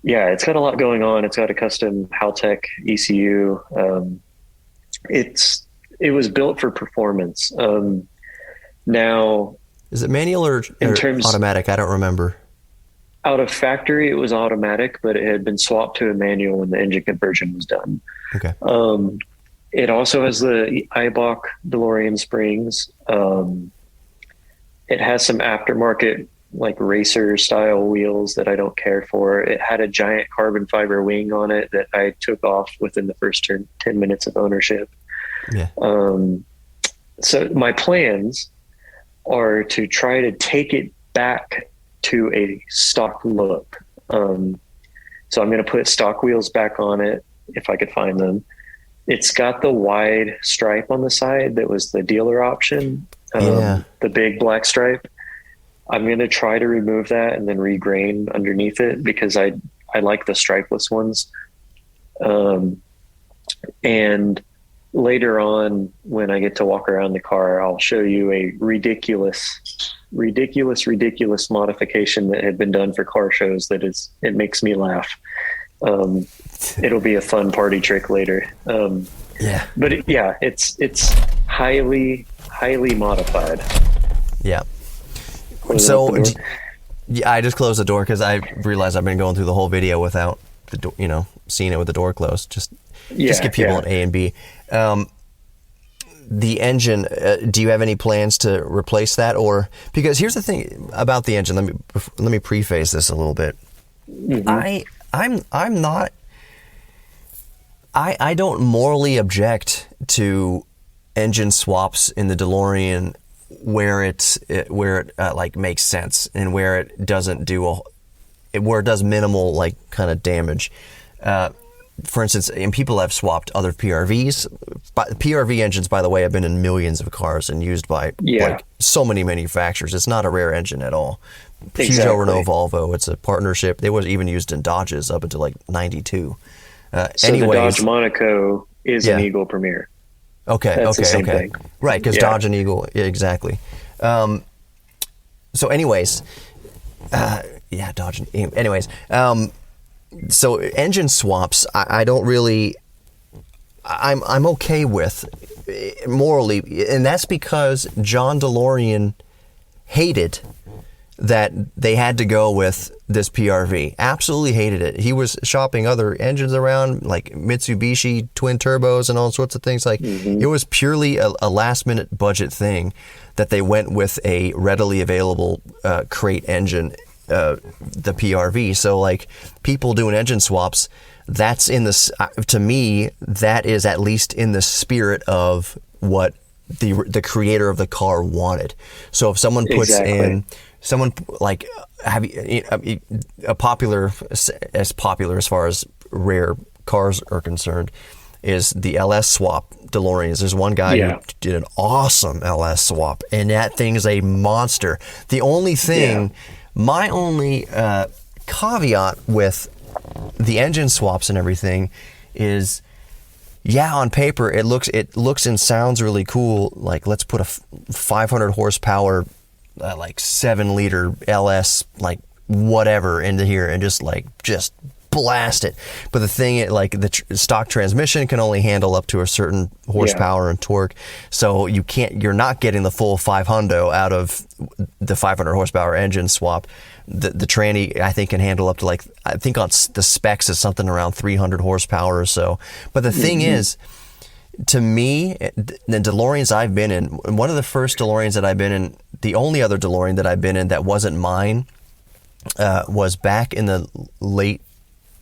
It's got a lot going on. It's got a custom Haltech ECU. It was built for performance. Now, is it manual or automatic? I don't remember. Out of factory, it was automatic, but it had been swapped to a manual when the engine conversion was done. Okay. It also has the Eibach DeLorean springs. It has some aftermarket, like racer style wheels that I don't care for. It had a giant carbon fiber wing on it that I took off within the first 10 minutes of ownership. Yeah. So my plans are to try to take it back to a stock look. So I'm going to put stock wheels back on it if I could find them. It's got the wide stripe on the side that was the dealer option, the big black stripe. I'm going to try to remove that and then regrain underneath it because I like the stripeless ones. And later on, when I get to walk around the car, I'll show you a ridiculous modification that had been done for car shows. It makes me laugh. It'll be a fun party trick later. But it's highly modified. Yeah. So I just closed the door because I realized I've been going through the whole video without the door, seeing it with the door closed. Just give people an A and B. The engine, do you have any plans to replace that? Or because here's the thing about the engine. Let me preface this a little bit. Mm-hmm. I'm not. I don't morally object to engine swaps in the DeLorean where it like makes sense and where it doesn't where it does minimal like kind of damage. For instance, and people have swapped other PRVs. PRV engines, by the way, have been in millions of cars and used by like so many manufacturers. It's not a rare engine at all. Peugeot, Renault, Volvo. It's a partnership. It was even used in Dodges up until like 92. So the Dodge Monaco is an Eagle Premier. That's the same thing. Right, because Dodge and Eagle, exactly. So anyways, Dodge and anyways, so engine swaps, I don't really, I'm okay with morally, and that's because John DeLorean hated that they had to go with this PRV. Absolutely hated it. He was shopping other engines around, like Mitsubishi twin turbos and all sorts of things. Like it was purely a last minute budget thing that they went with a readily available crate engine, the PRV. So like people doing engine swaps, that's to me, that is at least in the spirit of what the creator of the car wanted. So if someone puts in someone like popular as far as rare cars are concerned is the LS swap DeLoreans. There's one guy who did an awesome LS swap, and that thing is a monster. The only thing, my only caveat with the engine swaps and everything is, yeah, on paper it looks and sounds really cool. Like, let's put a 500 horsepower, like 7-liter LS, like whatever into here and just blast it. But the thing, like the stock transmission can only handle up to a certain horsepower and torque, so you're not getting the full 500 out of the 500 horsepower engine swap. The tranny, I think, can handle up to, like, I think on the specs is something around 300 horsepower or so. But the thing is, to me, the DeLoreans I've been in, one of the first DeLoreans that I've been in, the only other DeLorean that I've been in that wasn't mine, was back in the late,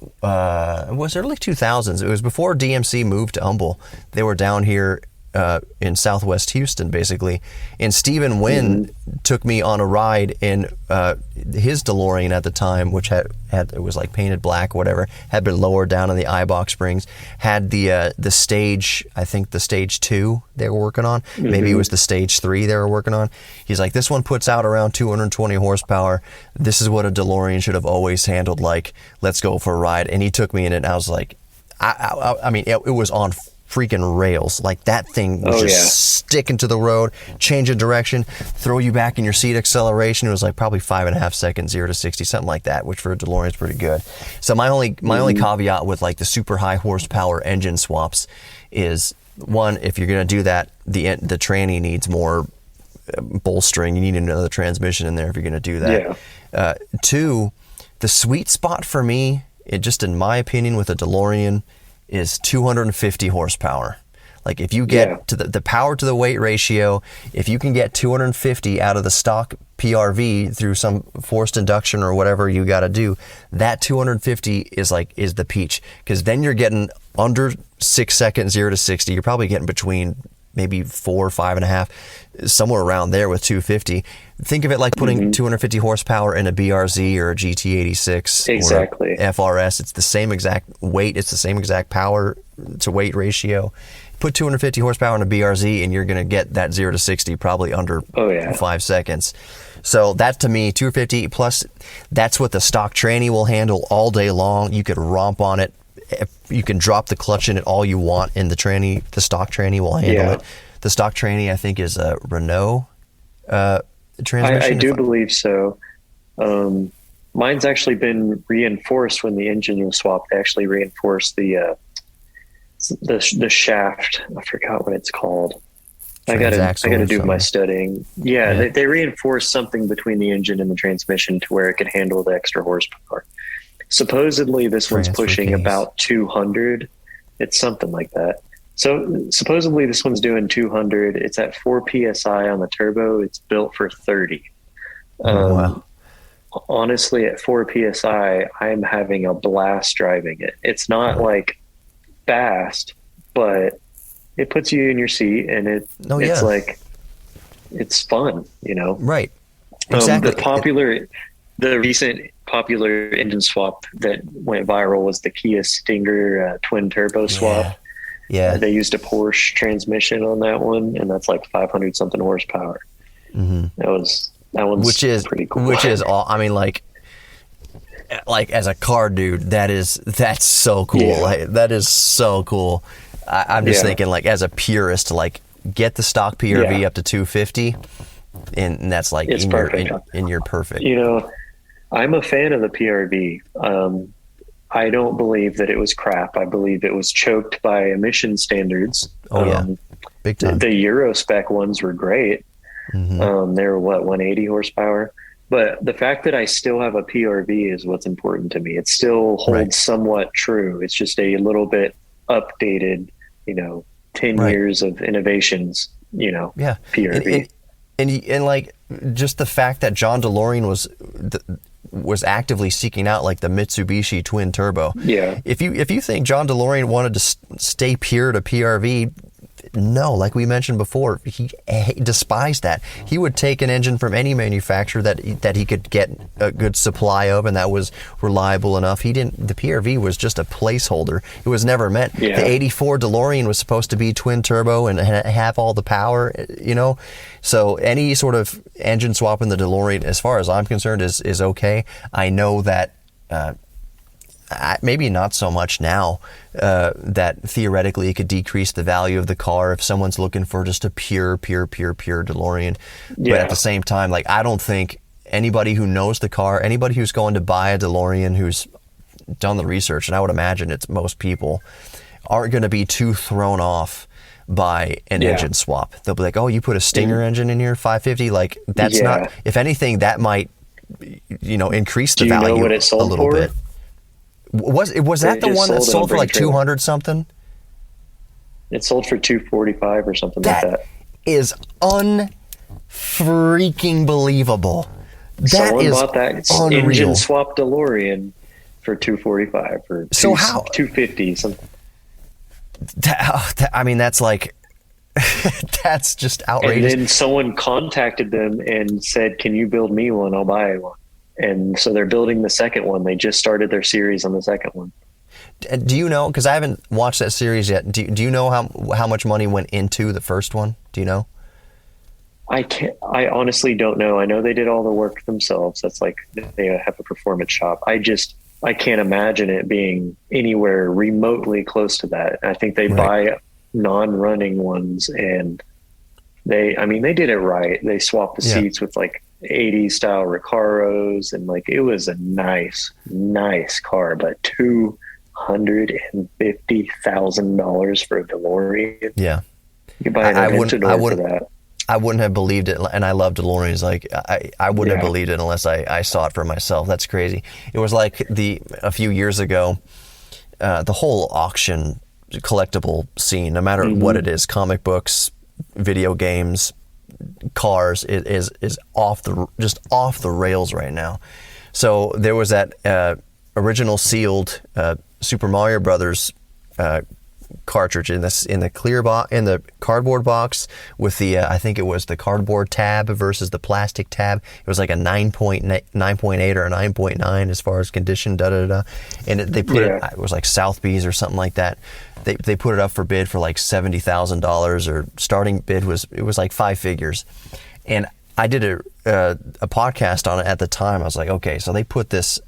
it was early 2000s. It was before DMC moved to Humble. They were down here in Southwest Houston, basically. And Stephen Wynn took me on a ride in his DeLorean at the time, which had it was like painted black, whatever, had been lowered down in the eyebox springs, had the stage, I think the stage 2 they were working on. Maybe it was the stage 3 they were working on. He's like, this one puts out around 220 horsepower. This is what a DeLorean should have always handled like. Let's go for a ride. And he took me in it, and I was like, I mean, it was on freaking rails. Like, that thing was sticking to the road, changing direction, throw you back in your seat acceleration. It was like probably 5.5 seconds, 0 to 60, something like that, which for a DeLorean is pretty good. So my only caveat with like the super high horsepower engine swaps is, one, if you're going to do that, the tranny needs more bolstering. You need another transmission in there if you're going to do that. Two, the sweet spot for me, just in my opinion, with a DeLorean is 250 horsepower. Like, if you get to the power to the weight ratio, if you can get 250 out of the stock PRV through some forced induction or whatever you got to do, that 250 is the peach, because then you're getting under 6 seconds, 0 to 60. You're probably getting between maybe 4, 5.5, somewhere around there with 250. Think of it like putting 250 horsepower in a BRZ or a GT86 exactly. or a FRS. It's the same exact weight. It's the same exact power to weight ratio. Put 250 horsepower in a BRZ and you're going to get that 0 to 60 probably under 5 seconds. So that, to me, 250 plus, that's what the stock tranny will handle all day long. You could romp on it. You can drop the clutch in it all you want in the tranny. The stock tranny will handle it. The stock tranny, I think, is a Renault transmission. I do believe so. Mine's actually been reinforced when the engine was swapped. They actually reinforced the shaft. I forgot what it's called. I gotta do my studying. They reinforced something between the engine and the transmission to where it could handle the extra horsepower. Supposedly this one's pushing about 200. It's something like that. So supposedly this one's doing 200. It's at 4 PSI on the turbo. It's built for 30. Wow. Honestly, at 4 PSI, I'm having a blast driving it. It's not like fast, but it puts you in your seat, and it's like, it's fun, you know? Right. Exactly. The recent popular engine swap that went viral was the Kia Stinger twin turbo swap. Yeah. They used a Porsche transmission on that one, and that's like 500 something horsepower. That one's pretty cool. Which is all, I mean, like as a car dude, that's so cool. Yeah. Like, that is so cool. I'm just thinking, like, as a purist, like, get the stock PRV up to 250, and that's like it's perfect. You're perfect. You know, I'm a fan of the PRV. I don't believe that it was crap. I believe it was choked by emission standards. Big time. The Euro spec ones were great. They were 180 horsepower. But the fact that I still have a PRV is what's important to me. It still holds somewhat true. It's just a little bit updated, 10 years of innovations, PRV. And like, just the fact that John DeLorean was actively seeking out like the Mitsubishi twin turbo. Yeah. If you think John DeLorean wanted to stay pure to PRV, no, like we mentioned before, he despised that. He would take an engine from any manufacturer that he could get a good supply of, and that was reliable enough. The PRV was just a placeholder. It was never meant. The 84 DeLorean was supposed to be twin turbo and have all the power, So any sort of engine swap in the DeLorean, as far as I'm concerned, is okay. I know that maybe not so much now, that theoretically it could decrease the value of the car if someone's looking for just a pure DeLorean. Yeah. But at the same time, like, I don't think anybody who knows the car, anybody who's going to buy a DeLorean, who's done the research, and I would imagine it's most people, aren't going to be too thrown off by an engine swap. They'll be like, oh, you put a Stinger engine in your 550? Like, that's not, if anything, that might, increase the value what it sold a little for? bit. Was that the one that sold for like 200 something? It sold for 245 or something like that. Is unfreaking believable. Someone bought that unreal. engine swap DeLorean for 245 or 250 something. I mean, that's like, that's just outrageous. And then someone contacted them and said, "Can you build me one? I'll buy one." And so they're building the second one. They just started their series on the second one. Do you know? Because I haven't watched that series yet. Do you know how much money went into the first one? Do you know? I honestly don't know. I know they did all the work themselves. That's like they have a performance shop. I can't imagine it being anywhere remotely close to that. I think they buy non-running ones, and they did it right. They swapped the seats with like 80s style Recaros, and like it was a nice car, but $250,000 for a DeLorean. Yeah, you could buy an Aventador for that. I wouldn't have believed it, and I love DeLoreans. Like, I wouldn't have believed it unless I saw it for myself. That's crazy. It was like a few years ago, the whole auction collectible scene, no matter what it is, comic books, video games, cars, is off the rails right now. So there was that original sealed Super Mario Brothers cartridge in the clear box, in the cardboard box, with the I think it was the cardboard tab versus the plastic tab. It was like a 9.8 or a 9.9 as far as condition, and they put it was like Sotheby's or something like that. They put it up for bid for like $70,000, or starting bid was like five figures. And I did a podcast on it at the time. I was like, okay, so they put this,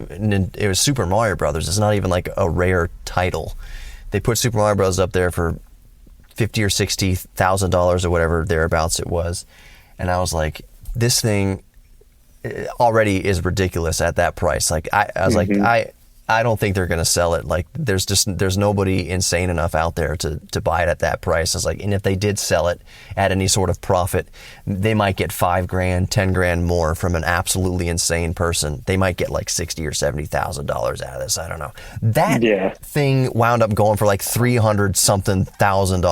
it was Super Mario Brothers. It's not even like a rare title. They put Super Mario Bros. Up there for $50,000 or $60,000 or whatever thereabouts it was, and I was like, this thing already is ridiculous at that price. Like I was like, I don't think they're going to sell it. Like there's nobody insane enough out there to buy it at that price. I was like, and if they did sell it at any sort of profit, they might get $5,000, $10,000 more from an absolutely insane person. They might get like $60,000 or $70,000 out of this. I don't know. That thing wound up going for like $300 something thousand.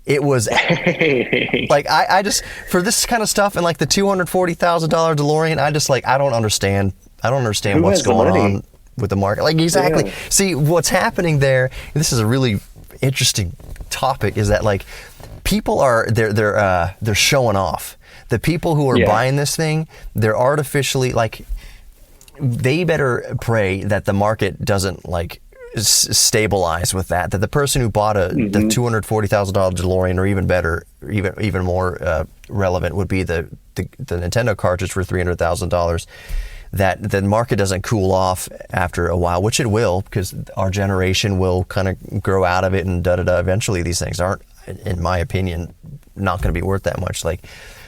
It was like, I just, for this kind of stuff, and like the $240,000 DeLorean, I just like, I don't understand what's going on with the market. Like, exactly. See, what's happening there, this is a really interesting topic, is that like people are, they're showing off. The people who are buying this thing, they're artificially, like, they better pray that the market doesn't like stabilize with that the person who bought the $240,000 DeLorean, or even better, even more relevant, would be the Nintendo cartridge for $300,000, that the market doesn't cool off after a while, which it will, because our generation will kind of grow out of it, and eventually these things aren't, in my opinion, not going to be worth that much. Like,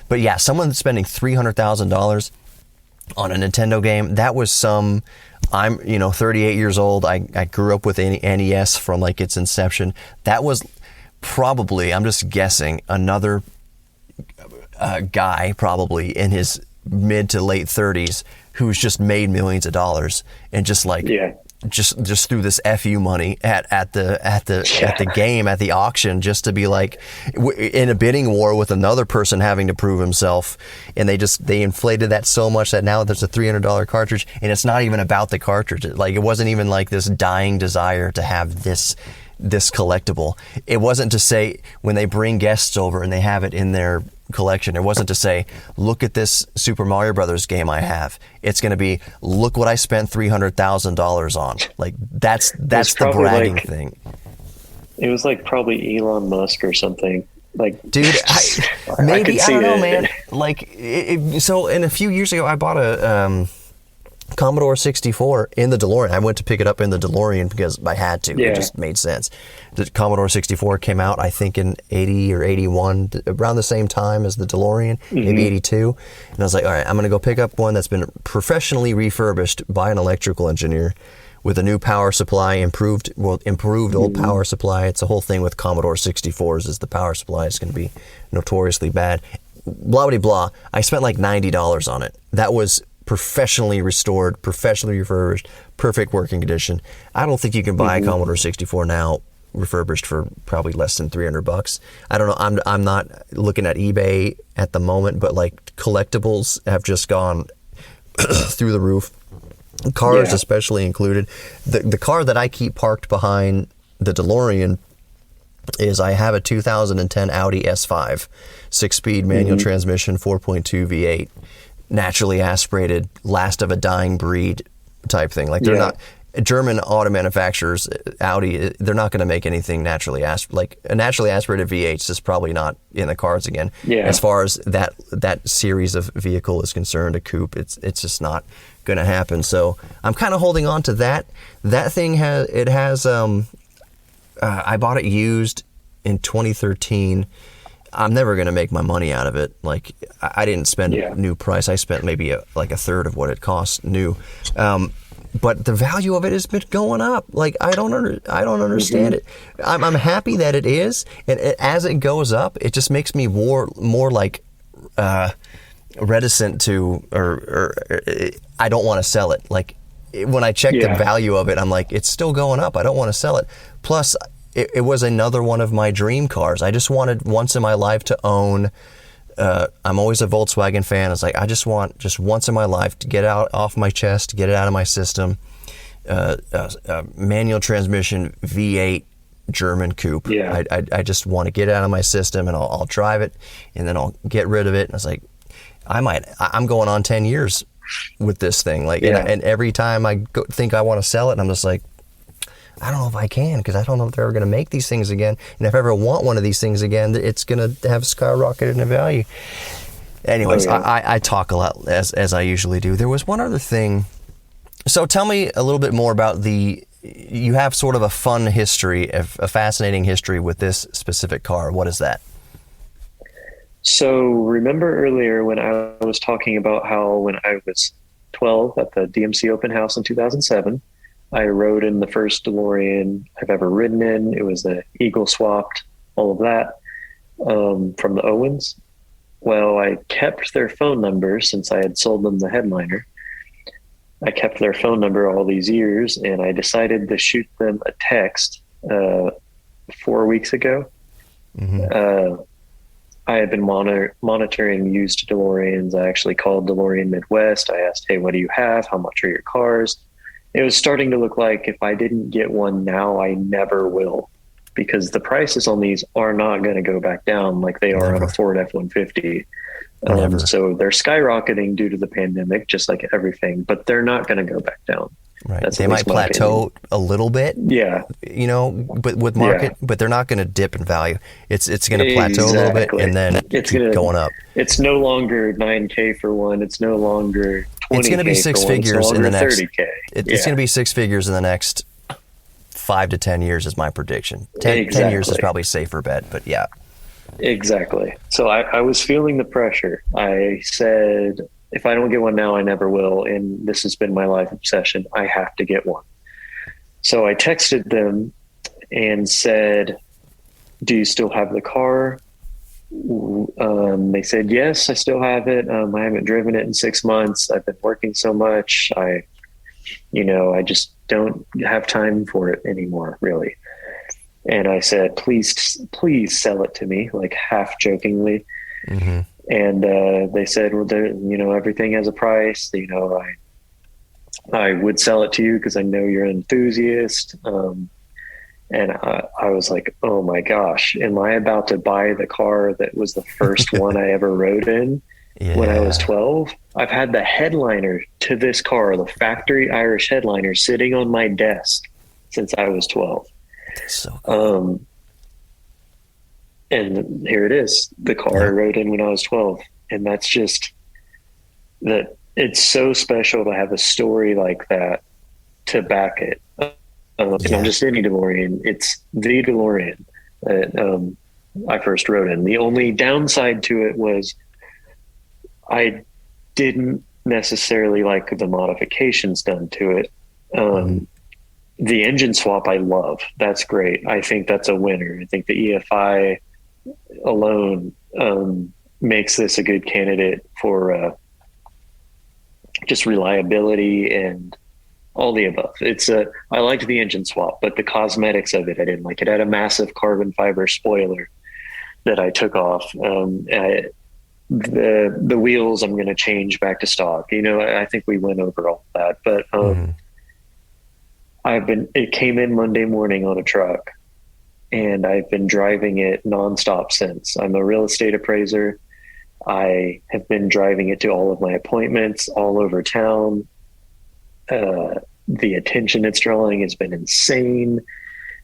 but yeah, someone spending $300,000 on a Nintendo game, that was I'm 38 years old. I grew up with NES from like its inception. That was probably, I'm just guessing, another guy probably in his mid to late 30s who's just made millions of dollars, and just like just threw this FU money at the game, at the auction, just to be like in a bidding war with another person having to prove himself. And they inflated that so much that now there's a $300 cartridge, and it's not even about the cartridge. Like, it wasn't even like this dying desire to have this collectible. It wasn't to say, when they bring guests over and they have it in their collection, it wasn't to say, look at this Super Mario Brothers game I have. It's going to be, look what I spent $300,000 on. Like, that's the bragging thing. It was like probably Elon Musk or something. Like, dude, maybe, I don't know, man. Like, so, in a few years ago, I bought Commodore 64 in the DeLorean. I went to pick it up in the DeLorean because I had to. Yeah. It just made sense. The Commodore 64 came out, I think, in 80 or 81, around the same time as the DeLorean, maybe 82. And I was like, all right, I'm going to go pick up one that's been professionally refurbished by an electrical engineer with a new power supply, improved old power supply. It's a whole thing with Commodore 64s is the power supply is going to be notoriously bad. Blah, blah, blah. I spent like $90 on it. That was professionally restored, professionally refurbished, perfect working condition. I don't think you can buy a Commodore 64 now refurbished for probably less than $300. I don't know. I'm not looking at eBay at the moment, but like collectibles have just gone through the roof. Cars especially included. The car that I keep parked behind the DeLorean is I have a 2010 Audi S5, 6-speed manual transmission, 4.2 V8. Naturally aspirated, last of a dying breed type thing. Like they're not German auto manufacturers, Audi. They're not going to make anything naturally like a naturally aspirated V8 is probably not in the cards again. Yeah. As far as that series of vehicle is concerned, a coupe, it's just not going to happen. So I'm kind of holding on to that. That thing has. I bought it used in 2013. I'm never going to make my money out of it. Like I didn't spend new price. I spent maybe a third of what it cost new. But the value of it has been going up. Like I don't understand it. I'm happy that it is, and as it goes up, it just makes me more like reticent to, or I don't want to sell it. Like when I check the value of it, I'm like, it's still going up. I don't want to sell it. Plus, it was another one of my dream cars. I just wanted once in my life to own. I'm always a Volkswagen fan. It's like I just want once in my life to get out off my chest, to get it out of my system. Manual transmission V8 German coupe. Yeah. I just want to get it out of my system, and I'll drive it, and then I'll get rid of it. And I was like, I'm going on 10 years with this thing. Like, and every time I think I want to sell it, I'm just like, I don't know if I can, because I don't know if they're ever going to make these things again. And if I ever want one of these things again, it's going to have skyrocketed in value. Anyways, I talk a lot as I usually do. There was one other thing. So tell me a little bit more about you have sort of a fun history, a fascinating history with this specific car. What is that? So remember earlier when I was talking about how when I was 12 at the DMC open house in 2007, I rode in the first DeLorean I've ever ridden in. It was a Eagle swapped, all of that, from the Owens. Well, I kept their phone number since I had sold them the headliner. I kept their phone number all these years, and I decided to shoot them a text 4 weeks ago. I had been monitoring used DeLoreans. I actually called DeLorean Midwest. I asked, hey, what do you have? How much are your cars? It was starting to look like if I didn't get one now, I never will, because the prices on these are not going to go back down like they are on a Ford F-150. So they're skyrocketing due to the pandemic, just like everything, but they're not going to go back down. Right. They might plateau a little bit. Yeah. You know, but with market, but they're not going to dip in value. It's going to plateau a little bit, and then it's going up. It's no longer $9K for one. It's no longer $20K. It's going to be six figures in the next $30K. It's going to be six figures in the next 5 to 10 years is my prediction. 10 years is probably a safer bet, but yeah. Exactly. So I was feeling the pressure. I said, if I don't get one now, I never will. And this has been my life obsession. I have to get one. So I texted them and said, do you still have the car? They said, yes, I still have it. I haven't driven it in 6 months. I've been working so much. I just don't have time for it anymore, really. And I said, please sell it to me, like half jokingly. Mm-hmm. And they said, well, everything has a price. I would sell it to you because I know you're an enthusiast. And I was like, oh my gosh, am I about to buy the car that was the first one I ever rode in when I was 12? I've had the headliner to this car, the factory Irish headliner, sitting on my desk since I was 12. That's so cool. And here it is, the car I rode in when I was 12. And that's just that it's so special to have a story like that to back it. It's not just any DeLorean; it's the DeLorean that I first rode in. The only downside to it was I didn't necessarily like the modifications done to it. The engine swap I love. That's great. I think that's a winner. I think the EFI alone makes this a good candidate for just reliability and all the above. I liked the engine swap, but the cosmetics of it, I didn't like. It had a massive carbon fiber spoiler that I took off. The wheels I'm going to change back to stock. I think we went over all that, but it came in Monday morning on a truck, and I've been driving it nonstop since. I'm a real estate appraiser. I have been driving it to all of my appointments all over town. The attention it's drawing has been insane.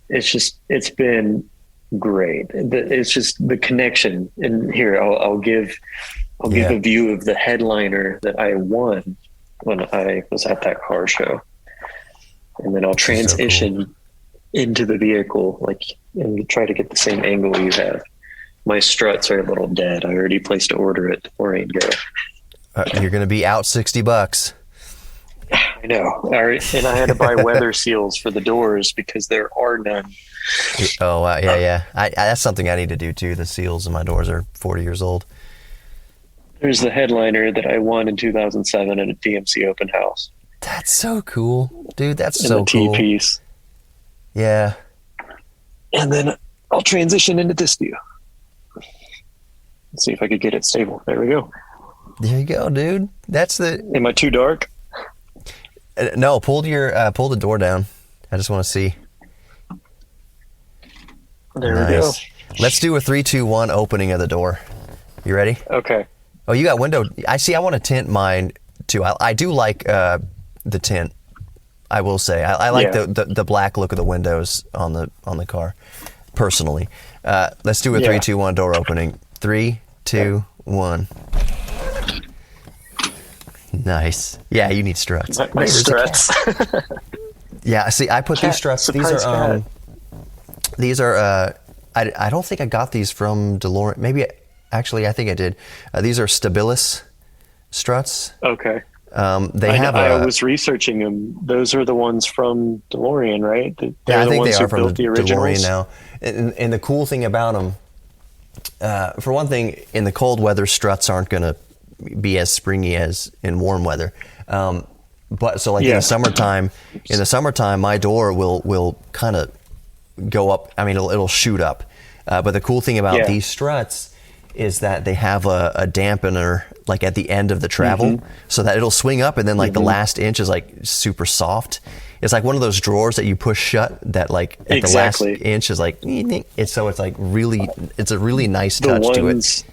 It's been great. It's just the connection. And here, I'll give a view of the headliner that I won when I was at that car show. And then I'll transition into the vehicle, and try to get the same angle you have. My struts are a little dead. I already placed an order at Delorean Go. You're going to be out $60. I know. And I had to buy weather seals for the doors because there are none. Oh, yeah. That's something I need to do too. The seals in my doors are 40 years old. There's the headliner that I won in 2007 at a DMC open house. That's so cool, dude. That's so cool. The T-piece. Yeah. And then I'll transition into this view. Let's see if I could get it stable. There we go. There you go, dude. Am I too dark? No, pull the door down. I just want to see. There we go. Let's do a 3, 2, 1 opening of the door. You ready? Okay. Oh, you got window. I want to tint mine too. I do like the tint. I will say I like the black look of the windows on the car. Personally, let's do a 3, 2, 1 door opening. 3, 2, 1. Nice. Yeah, you need struts. My struts. Yeah. See, I put these struts. These are. I don't think I got these from DeLorean. Maybe actually, I think I did. These are Stabilis struts. Okay. I was researching them. Those are the ones from DeLorean, right? I think they are from the DeLorean now. And the cool thing about them, for one thing, in the cold weather, struts aren't going to be as springy as in warm weather. But so in the summertime, my door will kind of go up. I mean, it'll shoot up. But the cool thing about these struts is that they have a dampener at the end of the travel, so that it'll swing up, and then the last inch is super soft. It's like one of those drawers that you push shut that at the last inch is it's a really nice touch to it.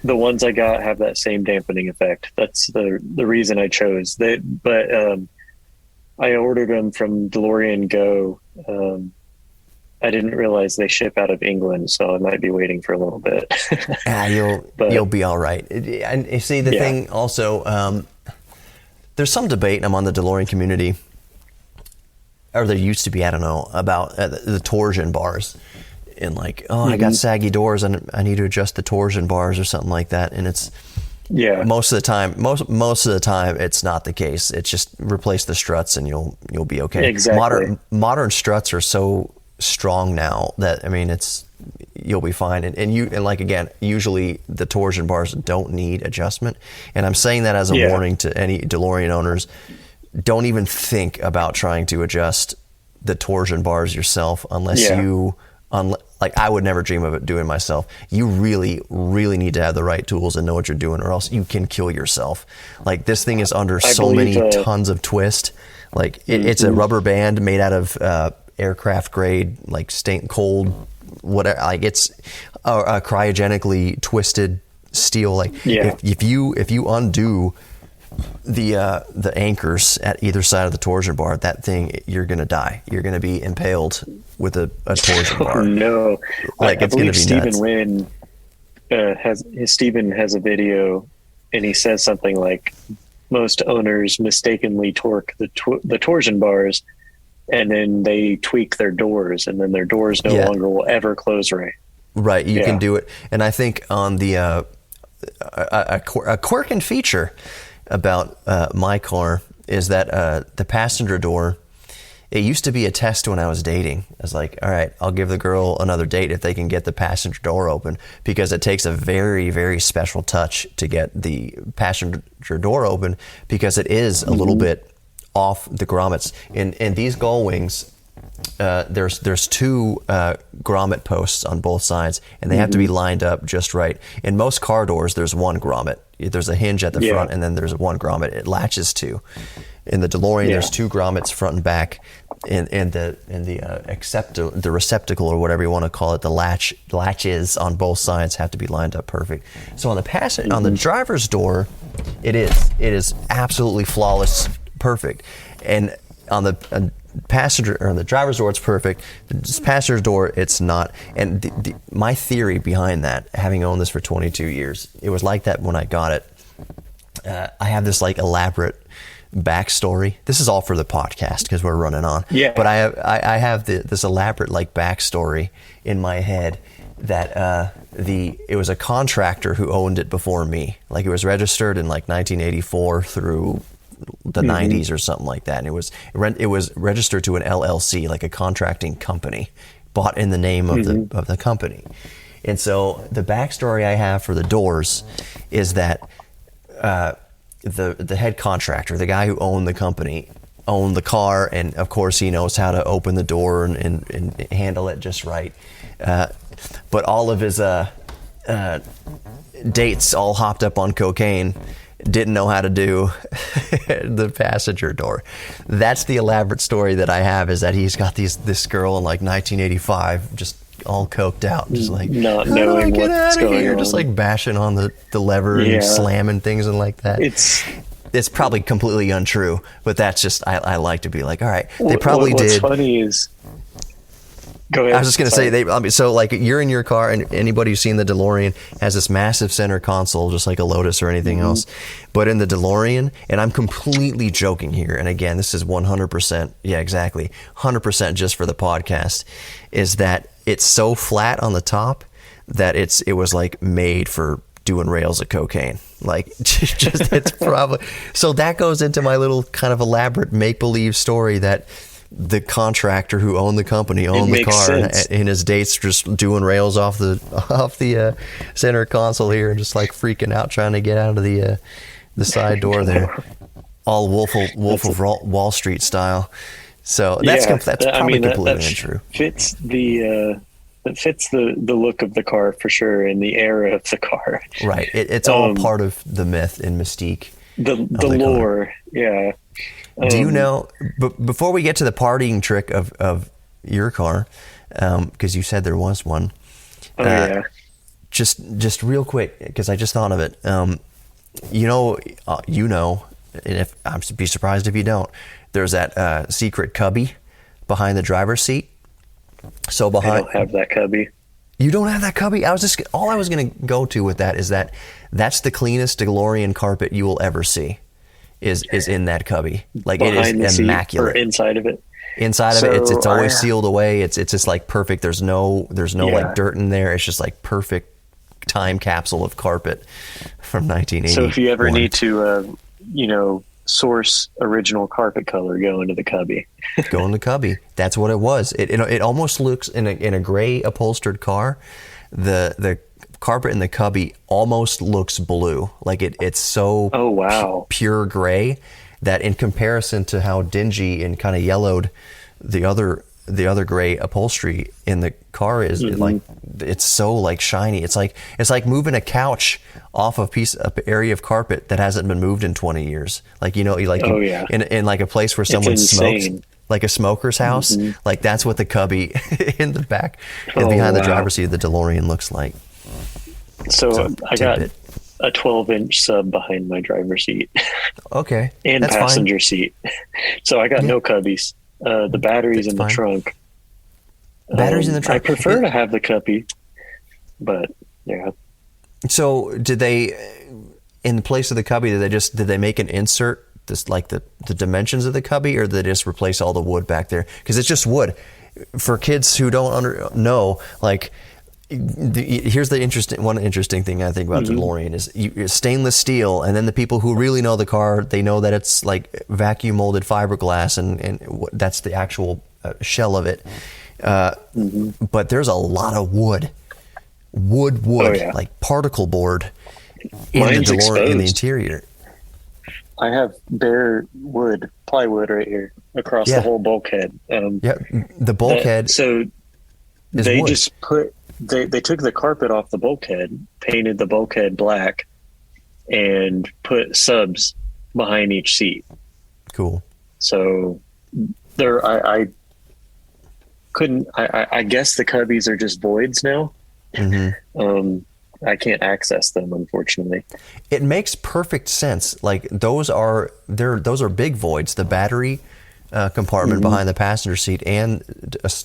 The ones I got have that same dampening effect. That's the reason I chose that. But I ordered them from DeLorean Go. I didn't realize they ship out of England, so I might be waiting for a little bit. You'll be all right. And you see, the thing also, there's some debate among the DeLorean community, or there used to be, I don't know, about the torsion bars. And I got saggy doors and I need to adjust the torsion bars or something like that. And it's most of the time it's not the case. It's just replace the struts and you'll be okay. Exactly. Modern struts are so strong now that you'll be fine. And usually the torsion bars don't need adjustment. And I'm saying that as a warning to any DeLorean owners. Don't even think about trying to adjust the torsion bars yourself unless I would never dream of it doing myself. You really, really need to have the right tools and know what you're doing, or else you can kill yourself. This thing is under so many tons of twist. It's a rubber band made out of aircraft grade, cold, whatever. It's a cryogenically twisted steel. If you undo the anchors at either side of the torsion bar, that thing, you're gonna die. You're gonna be impaled with a torsion bar. Oh, no, I it's believe gonna be Stephen nuts. Wynn Stephen has a video, and he says something like, most owners mistakenly torque the torsion bars, and then they tweak their doors, and then their doors no longer will ever close right. Right, you can do it. And I think on the a quirk and feature about my car is that the passenger door, it used to be a test when I was dating. I was like, all right, I'll give the girl another date if they can get the passenger door open, because it takes a very, very special touch to get the passenger door open, because it is a little bit off the grommets. In these gull wings, there's two grommet posts on both sides, and they have to be lined up just right. In most car doors, there's one grommet. There's a hinge at the front, and then there's one grommet it latches to. In the DeLorean, there's two grommets front and back, and the receptacle, or whatever you want to call it, the latches on both sides have to be lined up perfect. So on the on the driver's door, it is absolutely flawless, perfect, and on the passenger or the driver's door, it's perfect. The passenger door, it's not. And my theory behind that, having owned this for 22 years, it was like that when I got it. I have this like elaborate backstory. This is all for the podcast because we're running on. Yeah. But I have this elaborate like backstory in my head that it was a contractor who owned it before me. Like it was registered in like 1984 through the 90s or something like that, and it was registered to an LLC, like a contracting company, bought in the name of the company. And so the backstory I have for the doors is that the head contractor, the guy who owned the company, owned the car, and of course he knows how to open the door and handle it just right. But all of his dates all hopped up on cocaine, didn't know how to do the passenger door. That's the elaborate story that I have, is that he's got this girl in like 1985 just all coked out, just like not knowing what's going on, just like bashing on the lever and slamming things and like that. It's probably completely untrue, but that's just I like to be like, all right, they probably did. What's funny is, go ahead. I was just going to say, so like you're in your car, and anybody who's seen the DeLorean has this massive center console, just like a Lotus or anything else. But in the DeLorean, and I'm completely joking here, and again, this is 100%, yeah, exactly, 100% just for the podcast, is that it's so flat on the top that it was like made for doing rails of cocaine. Like, just it's probably, so that goes into my little kind of elaborate make-believe story that the contractor who owned the company owned the car, and his dates just doing rails off the center console here, and just like freaking out trying to get out of the side door there, all Wolf of Wall Street style. So that's probably completely untrue. Fits that fits the look of the car for sure, and the era of the car. Right. It's all part of the myth and mystique. The lore. Yeah. Do you know, before we get to the partying trick of your car, because you said there was one. Just real quick, because I just thought of it. You know, and if I'd be surprised if you don't, there's that secret cubby behind the driver's seat. So I don't have that cubby. You don't have that cubby? All I was going to go to with that is that's the cleanest DeLorean carpet you will ever see. Is in that cubby. Like, behind it is immaculate. Or inside of it. Inside of it, it's always sealed away. It's just like perfect. There's no like dirt in there. It's just like perfect time capsule of carpet from 1980. So if you ever need to, source original carpet color, go into the cubby. Go in the cubby. That's what it was. It almost looks in a gray upholstered car. The carpet in the cubby almost looks blue. Like it's so pure gray that in comparison to how dingy and kind of yellowed the other gray upholstery in the car is, it's so like shiny. It's like moving a couch off of area of carpet that hasn't been moved in 20 years. Like, in like a place where someone smokes, like a smoker's house. Like that's what the cubby in the back and behind the driver's seat of the DeLorean looks like. So I got a 12-inch sub behind my driver's seat. Okay. And that's passenger fine. seat. So I got no cubbies. The battery's in the trunk. Batteries in the trunk. I prefer to have the cubby, but yeah. So did they, in place of the cubby, did they make an insert, this like the dimensions of the cubby, or did they just replace all the wood back there? Because it's just wood. For kids who don't know, like, here's the interesting thing I think about DeLorean is it's stainless steel, and then the people who really know the car, they know that it's like vacuum molded fiberglass, and that's the actual shell of it. But there's a lot of wood, like particle board in the DeLorean, in the interior. I have bare plywood right here across the whole bulkhead. The bulkhead. So they wood. just they took the carpet off the bulkhead, painted the bulkhead black, and put subs behind each seat. Cool. So I guess the cubbies are just voids now. I can't access them, unfortunately. It makes perfect sense. Like those are big voids. The battery compartment behind the passenger seat, and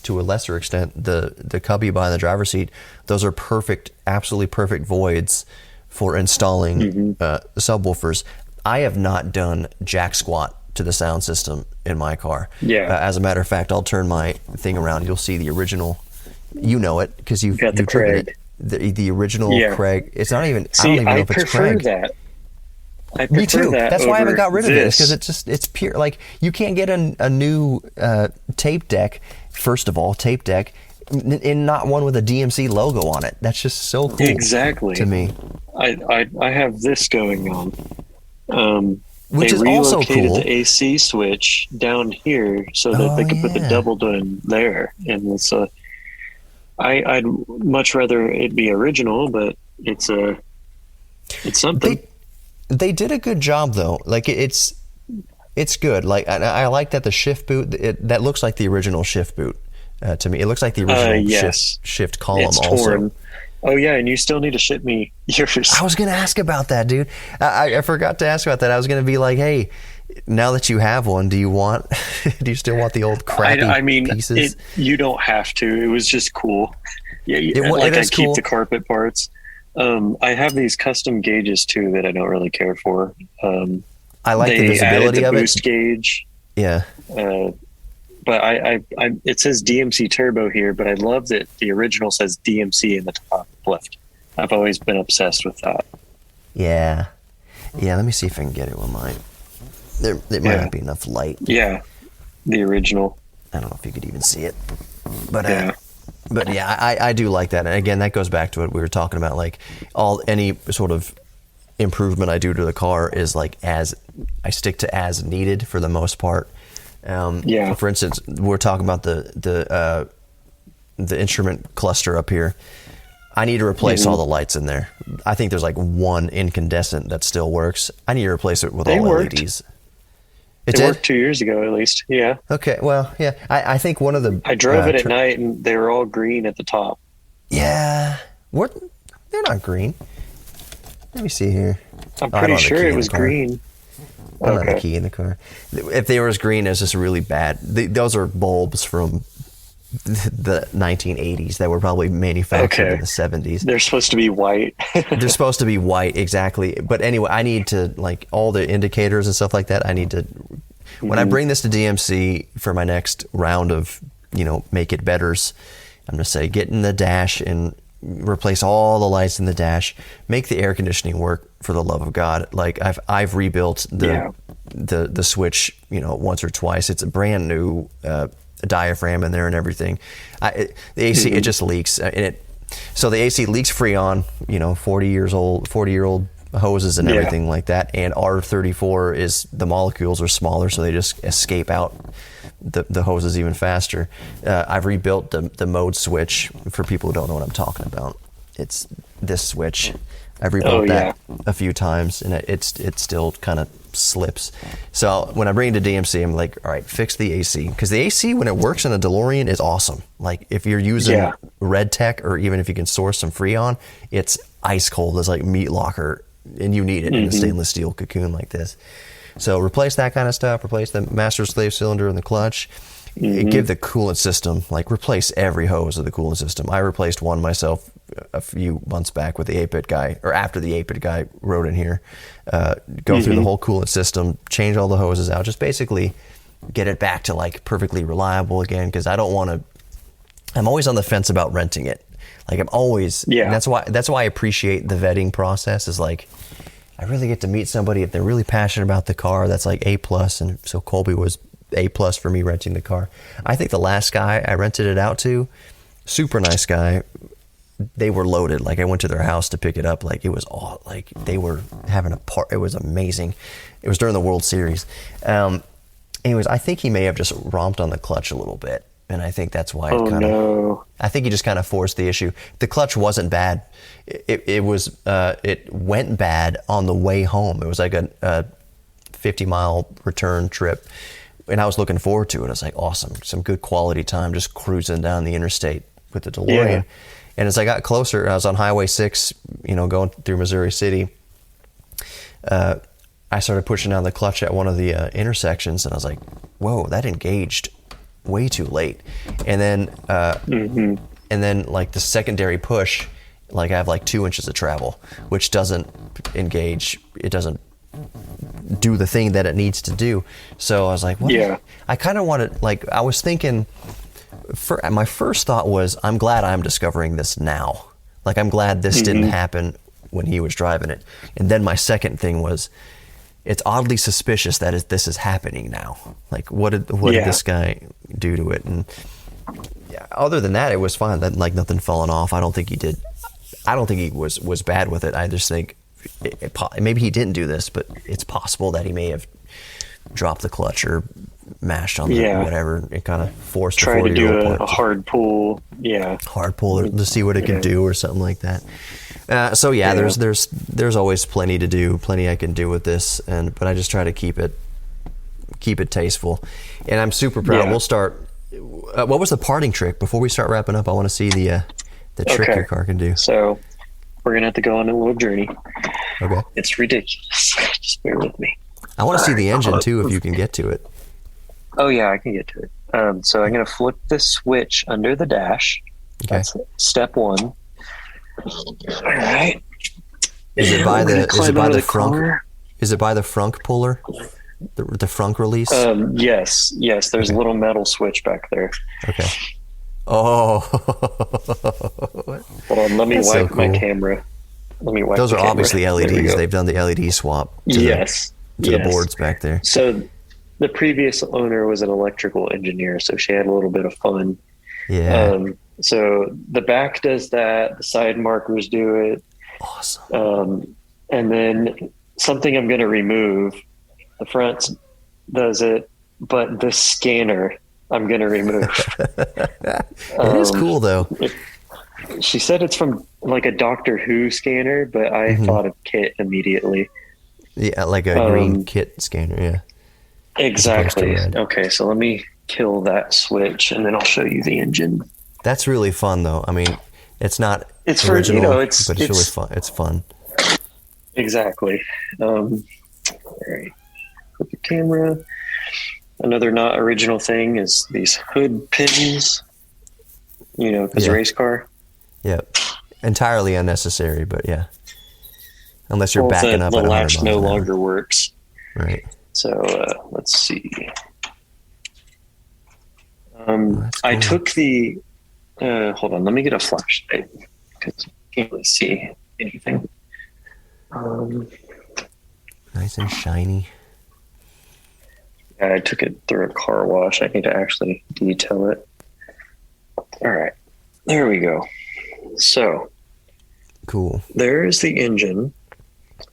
to a lesser extent the cubby behind the driver's seat. Those are perfect, absolutely perfect voids for installing subwoofers. I have not done jack squat to the sound system in my car. As a matter of fact, I'll turn my thing around. You'll see the original. You know it because you've got the driven Craig. it. The original Craig. It's not even. See, I don't even know if it's Craig. I prefer Me too. that. That's why I haven't got rid of it. This. Because it's pure. Like you can't get a new tape deck. First of all, tape deck, and not one with a DMC logo on it. That's just so cool. Exactly. To me, I have this going on. Which they is also relocated cool. the AC switch down here so that they could put the double down there, and it's I'd much rather it be original, but it's something. They did a good job though. Like it's good. Like I like that the shift boot. That looks like the original shift boot to me. It looks like the original shift column. It's also. torn. Oh yeah, and you still need to ship me yours. I was gonna ask about that, dude. I forgot to ask about that. I was gonna be like, hey, now that you have one, do you still want the old crappy pieces? You don't have to. It was just cool. Yeah, I keep cool. The carpet parts. I have these custom gauges too that I don't really care for. I like the visibility of boost gauge. Yeah. But it says DMC Turbo here, but I love that the original says DMC in the top left. I've always been obsessed with that. Yeah. Yeah, let me see if I can get it with mine. There might not be enough light. Yeah, the original. I don't know if you could even see it. But I do like that. And again, that goes back to what we were talking about. Like any sort of improvement I do to the car is like I stick to as needed for the most part. For instance, we're talking about the instrument cluster up here. I need to replace all the lights in there. I think there's like one incandescent that still works. I need to replace it with all LEDs. It worked 2 years ago at least. Yeah. Okay. Well, yeah. I think one of the I drove it at night and they were all green at the top. Yeah. They're not green. Let me see here. I'm pretty sure it was green. I don't have the key in the car. If they were as green, it's just really bad. Those are bulbs from the 1980s that were probably manufactured in the 70s. They're supposed to be white. They're supposed to be white, exactly. But anyway, I need to, like, all the indicators and stuff like that, I need to, when I bring this to DMC for my next round of, make it betters, I'm going to say get in the dash and replace all the lights in the dash, make the air conditioning work, for the love of God. Like I've rebuilt the switch, once or twice. It's a brand new diaphragm in there and everything. The AC it just leaks, and so the AC leaks Freon, 40-year-old hoses and everything like that. And R34 is the molecules are smaller, so they just escape out the hoses even faster. I've rebuilt the mode switch for people who don't know what I'm talking about. It's this switch. I've rebuilt that a few times, and it still kind of slips. So when I bring it to DMC, I'm like, all right, fix the AC. Because the AC, when it works in a DeLorean, is awesome. Like if you're using Red Tech, or even if you can source some Freon, it's ice cold. It's like meat locker, and you need it in a stainless steel cocoon like this. So replace that kind of stuff. Replace the master slave cylinder and the clutch. Give the coolant system, like replace every hose of the coolant system. I replaced one myself a few months back with the 8-bit guy, or after the 8-bit guy rode in here, go through the whole coolant system, change all the hoses out, just basically get it back to like perfectly reliable again. Because I don't want to. I'm always on the fence about renting it. Like I'm always, and that's why I appreciate the vetting process. Is like I really get to meet somebody if they're really passionate about the car. That's like A+, and so Kolby was A+ for me renting the car. I think the last guy I rented it out to, super nice guy. They were loaded. Like I went to their house to pick it up. Like it was all like they were having a part. It was amazing. It was during the World Series. Anyways, I think he may have just romped on the clutch a little bit. And I think that's why I think he just kind of forced the issue. The clutch wasn't bad. It went bad on the way home. It was like a 50-mile return trip. And I was looking forward to it. I was like, awesome. Some good quality time just cruising down the interstate with the DeLorean. Yeah. And as I got closer, I was on Highway 6, going through Missouri City. I started pushing down the clutch at one of the intersections, and I was like, whoa, that engaged way too late. And then like the secondary push, like I have like 2 inches of travel, which doesn't engage. It doesn't do the thing that it needs to do. So I was like, what? Yeah. I kind of wanted, like, I was thinking, my first thought was, I'm glad I'm discovering this now. Like, I'm glad this didn't happen when he was driving it. And then my second thing was, it's oddly suspicious that this is happening now. Like, what did this guy do to it? And other than that, it was fine. That, like, nothing falling off. I don't think he did. I don't think he was bad with it. I just think maybe he didn't do this, but it's possible that he may have dropped the clutch or mashed on the whatever. It kind of forced the 40-year-old to do a hard pull. Yeah, hard pull to see what it could do or something like that. There's always plenty to do, plenty I can do with this, but I just try to keep it tasteful, and I'm super proud. We'll start. What was the parting trick before we start wrapping up? I want to see the trick your car can do. So we're gonna have to go on a little journey. Okay, it's ridiculous. Just bear with me. I want to see the engine too, if you can get to it. Oh yeah, I can get to it. So I'm gonna flip the switch under the dash. Okay. That's step one. All right. Is it by the frunk? Is it by the frunk puller? The frunk release? Yes. There's a little metal switch back there. Okay. Oh. Hold on, let me wipe my camera. Those are obviously LEDs. They've done the LED swap to the boards back there. So the previous owner was an electrical engineer, so she had a little bit of fun. Yeah. So the back does that. The side markers do it. Awesome. And then something I'm going to remove. The front does it, but the scanner I'm going to remove. It is cool, though. She said it's from like a Doctor Who scanner, but I thought of Kit immediately. Yeah, like a green Kit scanner, yeah. Exactly. Okay, so let me kill that switch, and then I'll show you the engine. That's really fun, though. I mean, it's not it's original, but it's really fun. It's fun. Exactly. All right. Put the camera. Another not original thing is these hood pins. Because race car. Yep. Entirely unnecessary, but yeah. Unless you're backing up. The latch no longer works. Right. So let's see. Cool. I took the. Hold on, let me get a flashlight because I can't really see anything. Nice and shiny. I took it through a car wash. I need to actually detail it. All right, there we go. So cool. There's the engine.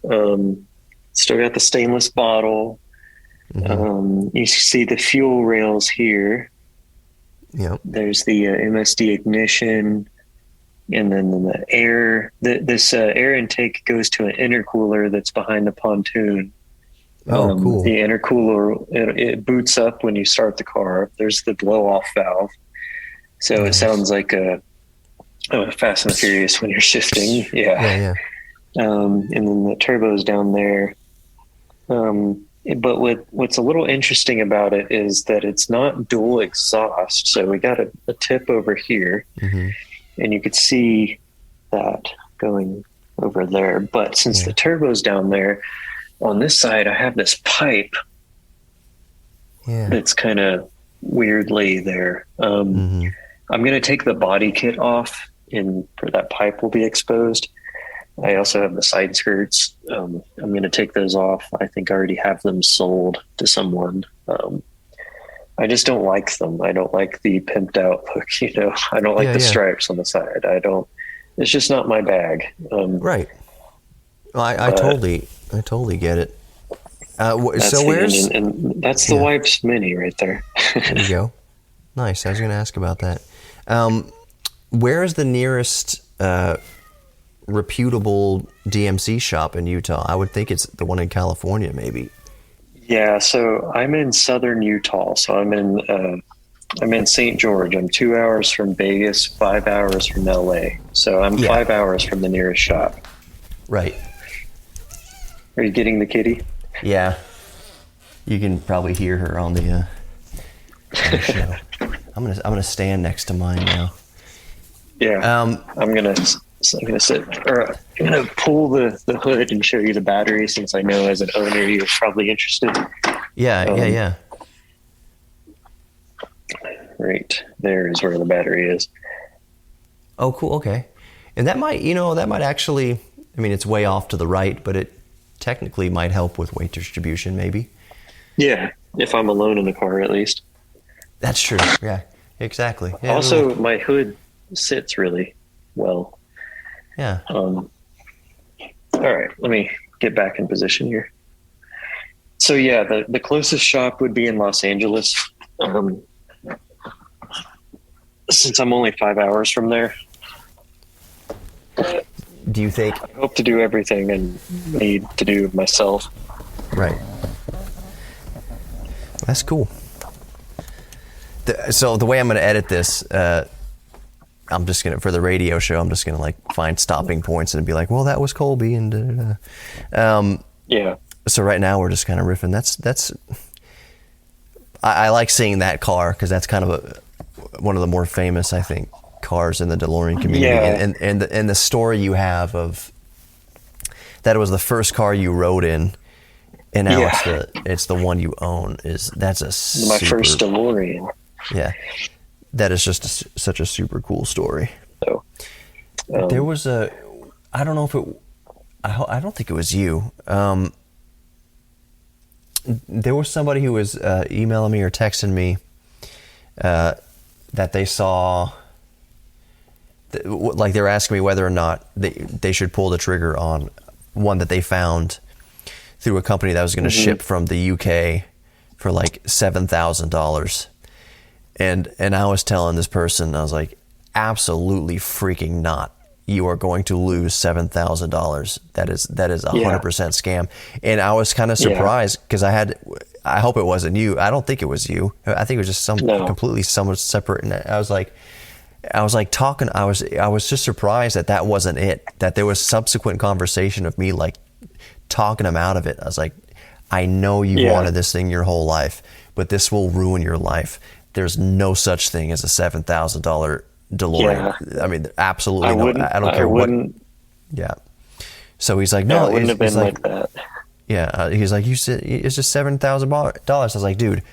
Still got the stainless bottle. You see the fuel rails here. Yep. There's the MSD ignition, and then the air. This air intake goes to an intercooler that's behind the pontoon. Oh, cool. The intercooler, it boots up when you start the car. There's the blow-off valve. So It sounds like a Fast and Furious when you're shifting. Yeah. And then the turbo's down there. But what's a little interesting about it is that it's not dual exhaust. So we got a tip over here, and you could see that going over there. But since the turbo's down there, on this side, I have this pipe that's kind of weirdly there. I'm going to take the body kit off, and that pipe will be exposed. I also have the side skirts. I'm going to take those off. I think I already have them sold to someone. I just don't like them. I don't like the pimped out look, I don't like the stripes on the side. It's just not my bag. Right. Well, I totally get it. So where's... And that's the wife's Mini right there. There you go. Nice. I was going to ask about that. Where is the nearest reputable DMC shop in Utah? I would think it's the one in California, maybe. Yeah, so I'm in southern Utah. So I'm in St. George. I'm 2 hours from Vegas, 5 hours from LA. So I'm 5 hours from the nearest shop. Right. Are you getting the kitty? Yeah. You can probably hear her on the show. I'm gonna stand next to mine now. Yeah. I'm gonna sit, or I'm gonna pull the hood and show you the battery, since I know as an owner you're probably interested. Yeah. Right there is where the battery is. Oh, cool. Okay. And that might actually, I mean, it's way off to the right, but it technically might help with weight distribution, maybe. Yeah, if I'm alone in the car, at least. That's true. Yeah, exactly. Yeah, also, my hood sits really well. Yeah. All right, let me get back in position here. So yeah, the closest shop would be in Los Angeles. Since I'm only 5 hours from there. Do you think... I hope to do everything I need to do myself. Right. That's cool. So the way I'm going to edit this, I'm just going to, for the radio show, I'm just going to like find stopping points and be like, well, that was Kolby and da-da-da. Yeah. So right now we're just kind of riffing. I like seeing that car because that's kind of one of the more famous, I think, cars in the DeLorean community. Yeah. And the story you have of that it was the first car you rode in, and now it's the one you own. That's my first DeLorean. Yeah, that is just such a super cool story. So there was I don't know if it, I don't think it was you. There was somebody who was emailing me or texting me that they saw, like they were asking me whether or not they should pull the trigger on one that they found through a company that was going to ship from the UK for like $7,000. And I was telling this person, I was like, absolutely freaking not. You are going to lose $7,000. That is 100% scam. And I was kind of surprised because I hope it wasn't you. I don't think it was you. I think it was just completely someone separate. And I was just surprised that wasn't it. That there was subsequent conversation of me like talking him out of it. I was like, I know you wanted this thing your whole life, but this will ruin your life. There's no such thing as a $7,000 DeLorean. Yeah. I mean, absolutely I don't care what. Yeah. So he's like, no, it wouldn't have been like that. Yeah. He's like, you said it's just $7,000. I was like, dude,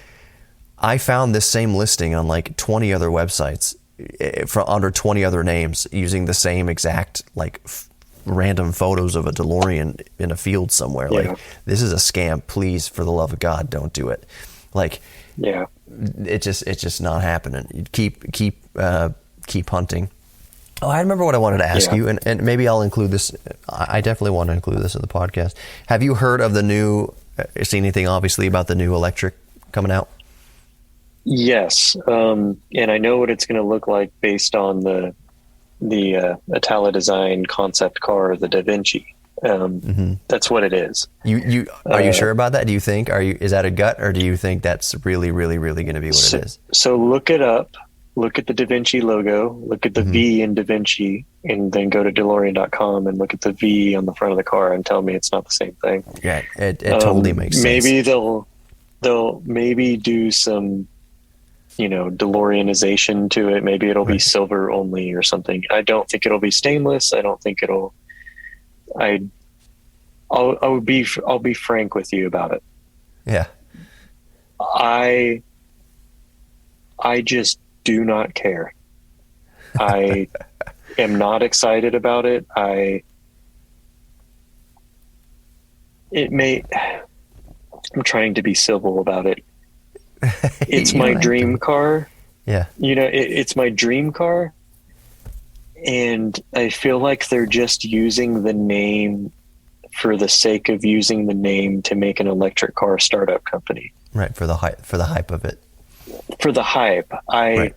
I found this same listing on like 20 other websites under 20 other names using the same exact like random photos of a DeLorean in a field somewhere. Yeah. Like, this is a scam. Please, for the love of God, don't do it. Like, it's just not happening. You keep hunting. Oh, I remember what I wanted to ask you, and maybe I'll include this. I definitely want to include this in the podcast. Have you heard of the new, seen anything obviously about the new electric coming out? Yes. And I know what it's going to look like based on the Itala design concept car, the Da Vinci. That's what it is. Are you sure about that? Do you think, is that a gut, or do you think that's really, really, really going to be what it is? So look it up, look at the Da Vinci logo, look at the V in Da Vinci, and then go to DeLorean.com and look at the V on the front of the car and tell me it's not the same thing. Yeah, it totally makes sense. Maybe they'll maybe do some DeLoreanization to it. Maybe it'll be silver only or something. I don't think it'll be stainless. I don't think I'll be frank with you about it. Yeah. I just do not care. I am not excited about it. I'm trying to be civil about it. It's my dream car. Yeah. It's my dream car. And I feel like they're just using the name for the sake of using the name to make an electric car startup company. Right. For the hype of it. For the hype. I'm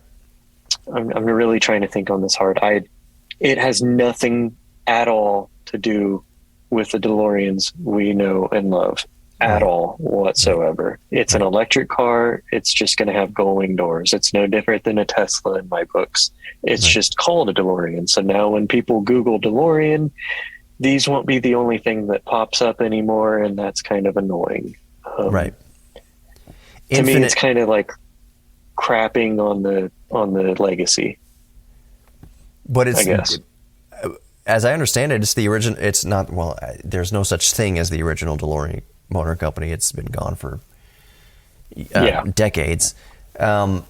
really trying to think on this hard. It has nothing at all to do with the DeLoreans we know and love at all whatsoever. It's an electric car. It's just going to have gullwing doors. It's no different than a Tesla in my books. It's just called a DeLorean. So now when people Google DeLorean, these won't be the only thing that pops up anymore. And that's kind of annoying. Right. To me, it's kind of like crapping on the legacy. But it's, I guess. As I understand it, it's the original. It's not, well, there's no such thing as the original DeLorean Motor Company. It's been gone for decades. How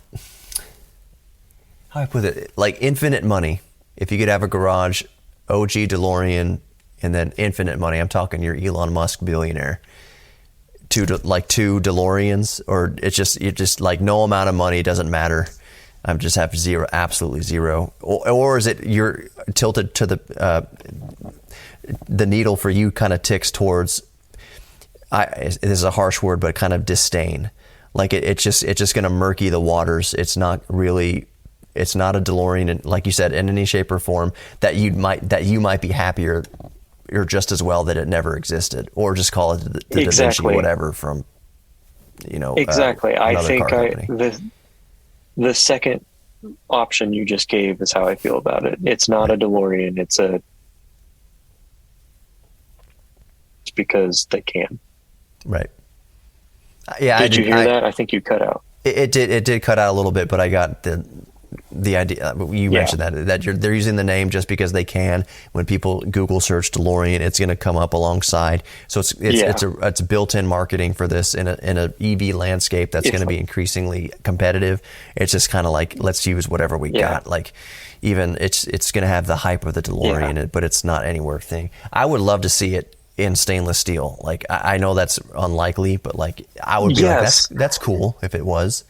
I put it, like infinite money. If you could have a garage, OG DeLorean, and then infinite money, I'm talking your Elon Musk billionaire. Two DeLoreans, or you're just like no amount of money doesn't matter. I just have zero, absolutely zero. Or is it you're tilted to the needle for you kind of ticks towards, this is a harsh word, but kind of disdain. Like it's just going to murky the waters. It's not a DeLorean, like you said, in any shape or form that you might be happier or just as well that it never existed, or just call it the Da Vinci whatever from, exactly. I think the second option you just gave is how I feel about it. It's not a DeLorean. It's because they can. Right. Yeah. Did you hear that? I think you cut out. It did cut out a little bit, but I got the idea. You mentioned that they're using the name just because they can. When people Google search DeLorean, it's going to come up alongside. So it's built-in marketing for this in a EV landscape that's going to be increasingly competitive. It's just kind of like, let's use whatever we got. Like even it's going to have the hype of the DeLorean in it, but it's not anywhere thing. I would love to see it in stainless steel. Like I know that's unlikely, but like I would be like, that's cool if it was.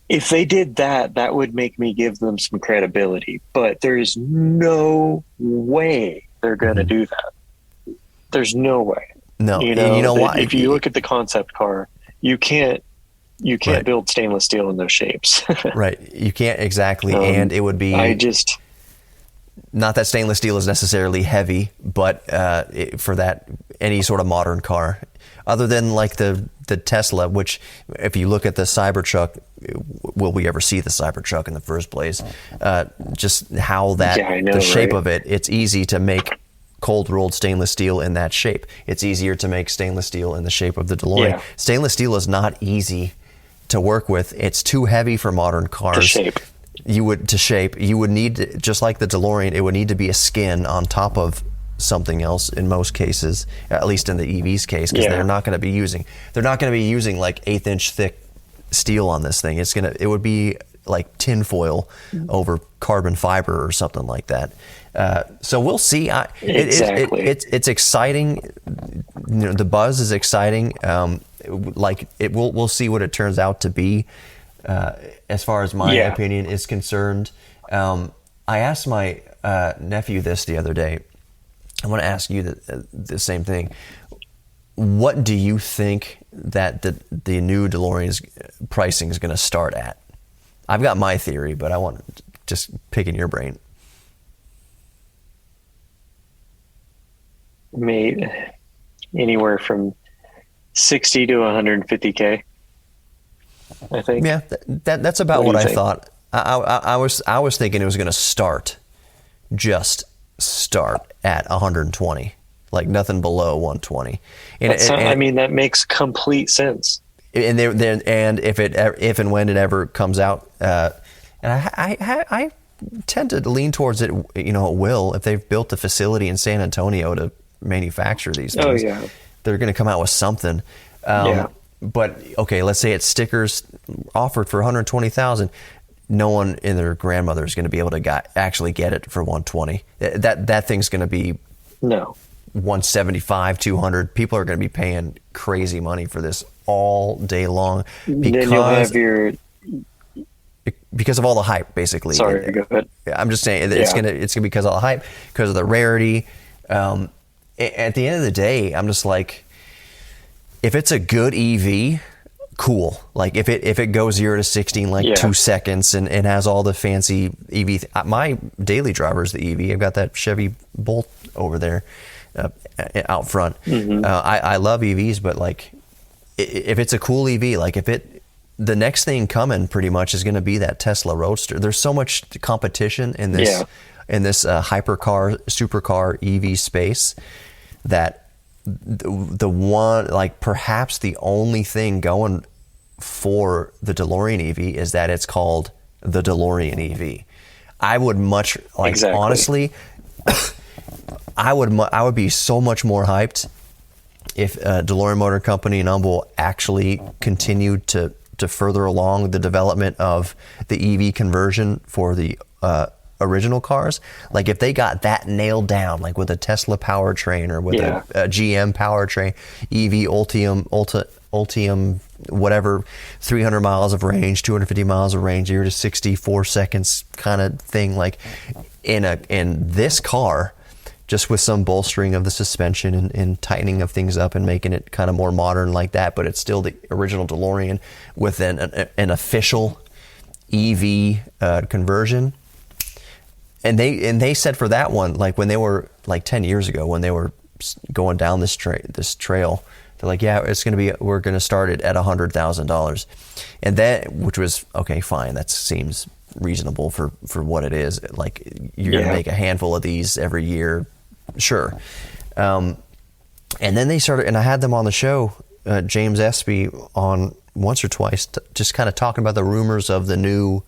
If they did that, that would make me give them some credibility. But there is no way they're going to do that. There's no way. No, you know why? If you look at the concept car, you can't build stainless steel in those shapes. Right, you can't exactly, and it would be. Not that stainless steel is necessarily heavy, but for that any sort of modern car, other than like the Tesla, which if you look at the Cybertruck, will we ever see the Cybertruck in the first place? Just how the shape of it, it's easy to make cold rolled stainless steel in that shape. It's easier to make stainless steel in the shape of the DeLorean. Yeah. Stainless steel is not easy to work with. It's too heavy for modern cars. You would need, just like the DeLorean, it would need to be a skin on top of something else in most cases, at least in the EV's case, because they're not going to be using like 1/8 inch thick steel on this thing. It would be like tinfoil over carbon fiber or something like that. So we'll see. It's exciting. The buzz is exciting. We'll see what it turns out to be. As far as my opinion is concerned, I asked my nephew this the other day. I want to ask you the same thing. What do you think that the new DeLorean's pricing is going to start at? I've got my theory, but I want to just picking your brain. Maybe anywhere from 60 to 150K. I think. Yeah, that's about what I thought. I was thinking it was going to start at 120, like nothing below 120. That makes complete sense. and if and when it ever comes out, and I tend to lean towards it. You know, it will, if they've built a facility in San Antonio to manufacture these things. Oh yeah, they're going to come out with something. Yeah. But okay, let's say it's stickers offered for 120,000. No one in their grandmother is going to be able to actually get it for 120. That thing's going to be no 175, 200. People are going to be paying crazy money for this all day long then you'll have your. because of all the hype, basically. Sorry, go ahead. I'm just saying it's gonna because of all the hype, because of the rarity. At the end of the day, I'm just like, if it's a good EV, cool. Like if it goes 0 to 60 in like 2 seconds and has all the fancy EV. My daily driver is the EV. I've got that Chevy Bolt over there out front. Mm-hmm. I love EVs, but like if it's a cool EV, like the next thing coming pretty much is going to be that Tesla Roadster. There's so much competition in this hypercar, supercar EV space that the one, like perhaps the only thing going for the DeLorean EV is that it's called the DeLorean EV. I would much honestly, I would be so much more hyped if DeLorean Motor Company and Humble actually continued to further along the development of the EV conversion for the original cars. Like if they got that nailed down, like with a Tesla powertrain or with a GM powertrain, EV Ultium, whatever, 300 miles of range, 250 miles of range, 0 to 60, 4 seconds kind of thing. Like in this car, just with some bolstering of the suspension and tightening of things up and making it kind of more modern like that, but it's still the original DeLorean with an official EV conversion. And they said for that one, like when they were like 10 years ago, when they were going down this trail, they're like, yeah, we're going to start it at $100,000. And that, which was, okay, fine. That seems reasonable for what it is. Like you're going to make a handful of these every year. Sure. And then they started, and I had them on the show, James Espy on once or twice, just kind of talking about the rumors of the new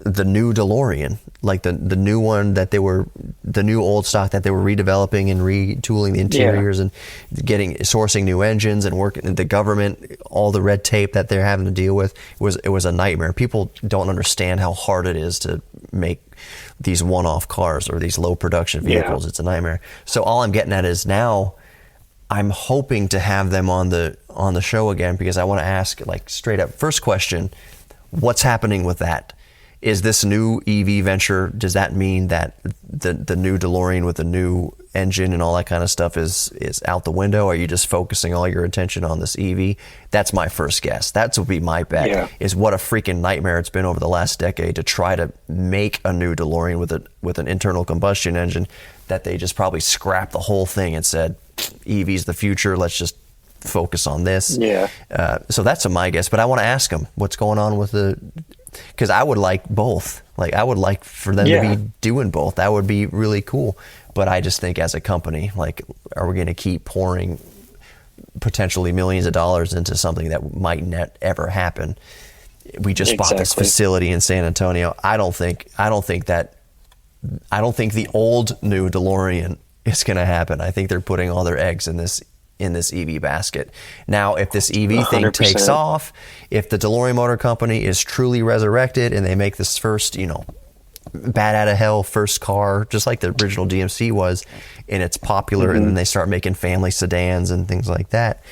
DeLorean, like the new one that the new old stock that they were redeveloping and retooling the interiors and sourcing new engines and working the government, all the red tape that they're having to deal with. It was a nightmare. People don't understand how hard it is to make these one-off cars or these low production vehicles. It's a nightmare. So all I'm getting at is now I'm hoping to have them on the show again, because I want to ask, like, straight up, first question, what's happening with that? Is this new EV venture, does that mean that the new DeLorean with the new engine and all that kind of stuff is out the window? Are you just focusing all your attention on this EV? That's my first guess. That would be my bet, is what a freaking nightmare it's been over the last decade to try to make a new DeLorean with an internal combustion engine, that they just probably scrapped the whole thing and said, EV's the future, let's just focus on this. So that's my guess, but I want to ask them what's going on with because I would like both. Like I would like for them to be doing both. That would be really cool. But I just think as a company, like, are we going to keep pouring potentially millions of dollars into something that might not ever happen? We just bought this facility in San Antonio. I don't think the old new DeLorean is going to happen. I think they're putting all their eggs in this EV basket. Now, if this EV thing 100%. takes off, if the DeLorean Motor Company is truly resurrected and they make this first, bat out of hell first car, just like the original DMC was, and it's popular, and then they start making family sedans and things like that,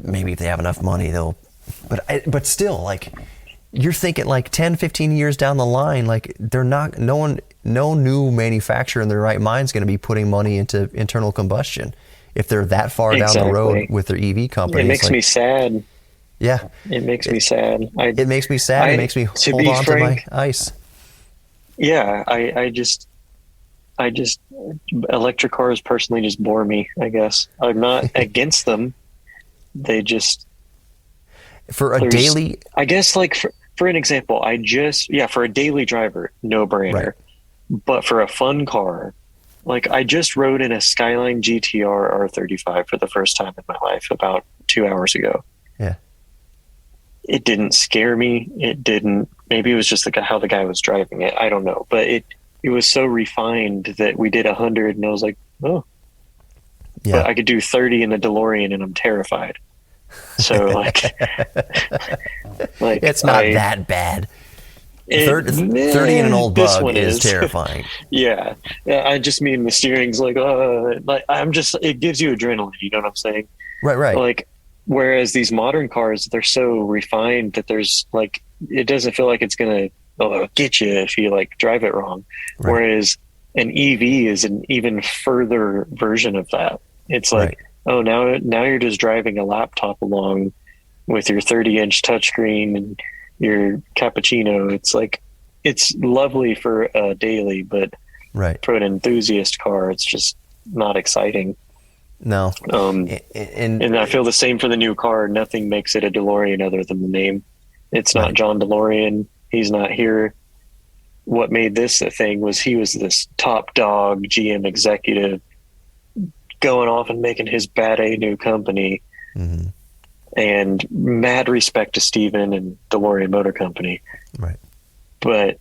maybe if they have enough money, they'll, but still, like, you're thinking like 10, 15 years down the line, like no new manufacturer in their right mind is going to be putting money into internal combustion. If they're that far down the road with their EV company. It makes me sad. Yeah. It makes me sad. It makes me sad. It makes me hold on to my ice. Yeah. I just electric cars personally just bore me, I guess. I'm not against them. They just, for a daily, I guess, like for an example, for a daily driver, no brainer. Right. But for a fun car, like I just rode in a Skyline GTR R35 for the first time in my life about 2 hours ago. Yeah. It didn't scare me. It didn't. Maybe it was just how the guy was driving it. I don't know. But it was so refined that we did 100, and I was like, oh. Yeah. But I could do 30 in the DeLorean, and I'm terrified. So like it's not that bad. 30 in an old Bug is terrifying. Yeah. I just mean the steering's like it gives you adrenaline. You know what I'm saying? Right. Like, whereas these modern cars, they're so refined that there's like, it doesn't feel like it's going to get you if you like drive it wrong. Right. Whereas an EV is an even further version of that. It's like, oh, now you're just driving a laptop along with your 30-inch touchscreen and your cappuccino. It's like, it's lovely for a daily, but for an enthusiast car, it's just not exciting. No. And I feel the same for the new car. Nothing makes it a DeLorean other than the name. It's not John DeLorean. He's not here. What made this a thing was he was this top dog GM executive going off and making his bad A new company. Mm-hmm. And mad respect to Steven and DeLorean Motor Company. Right. But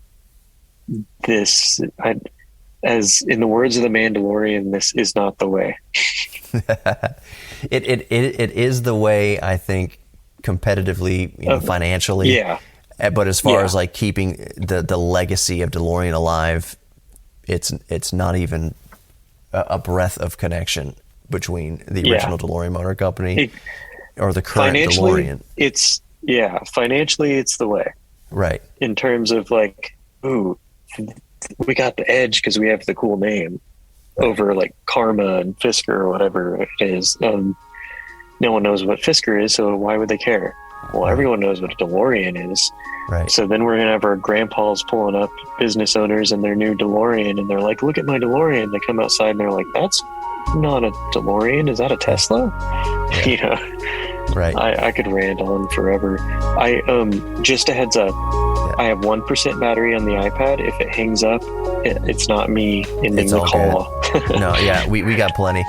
this, as in the words of the Mandalorian, this is not the way. It is the way, I think, competitively, financially. Yeah. But as far as like keeping the legacy of DeLorean alive, it's not even a breath of connection between the original DeLorean Motor Company or the current DeLorean. Financially it's the way. Right. In terms of like, ooh, we got the edge because we have the cool name over like Karma and Fisker or whatever it is. No one knows what Fisker is, so why would they care? Well, everyone knows what a DeLorean is. Right. So then we're going to have our grandpas pulling up, business owners in their new DeLorean, and they're like, look at my DeLorean. They come outside and they're like, that's not a DeLorean. Is that a Tesla? Yeah. You know, right. I could rant on forever. Just a heads up. Yeah. I have 1% battery on the iPad. If it hangs up, it's not me ending the call. No, yeah, we got plenty.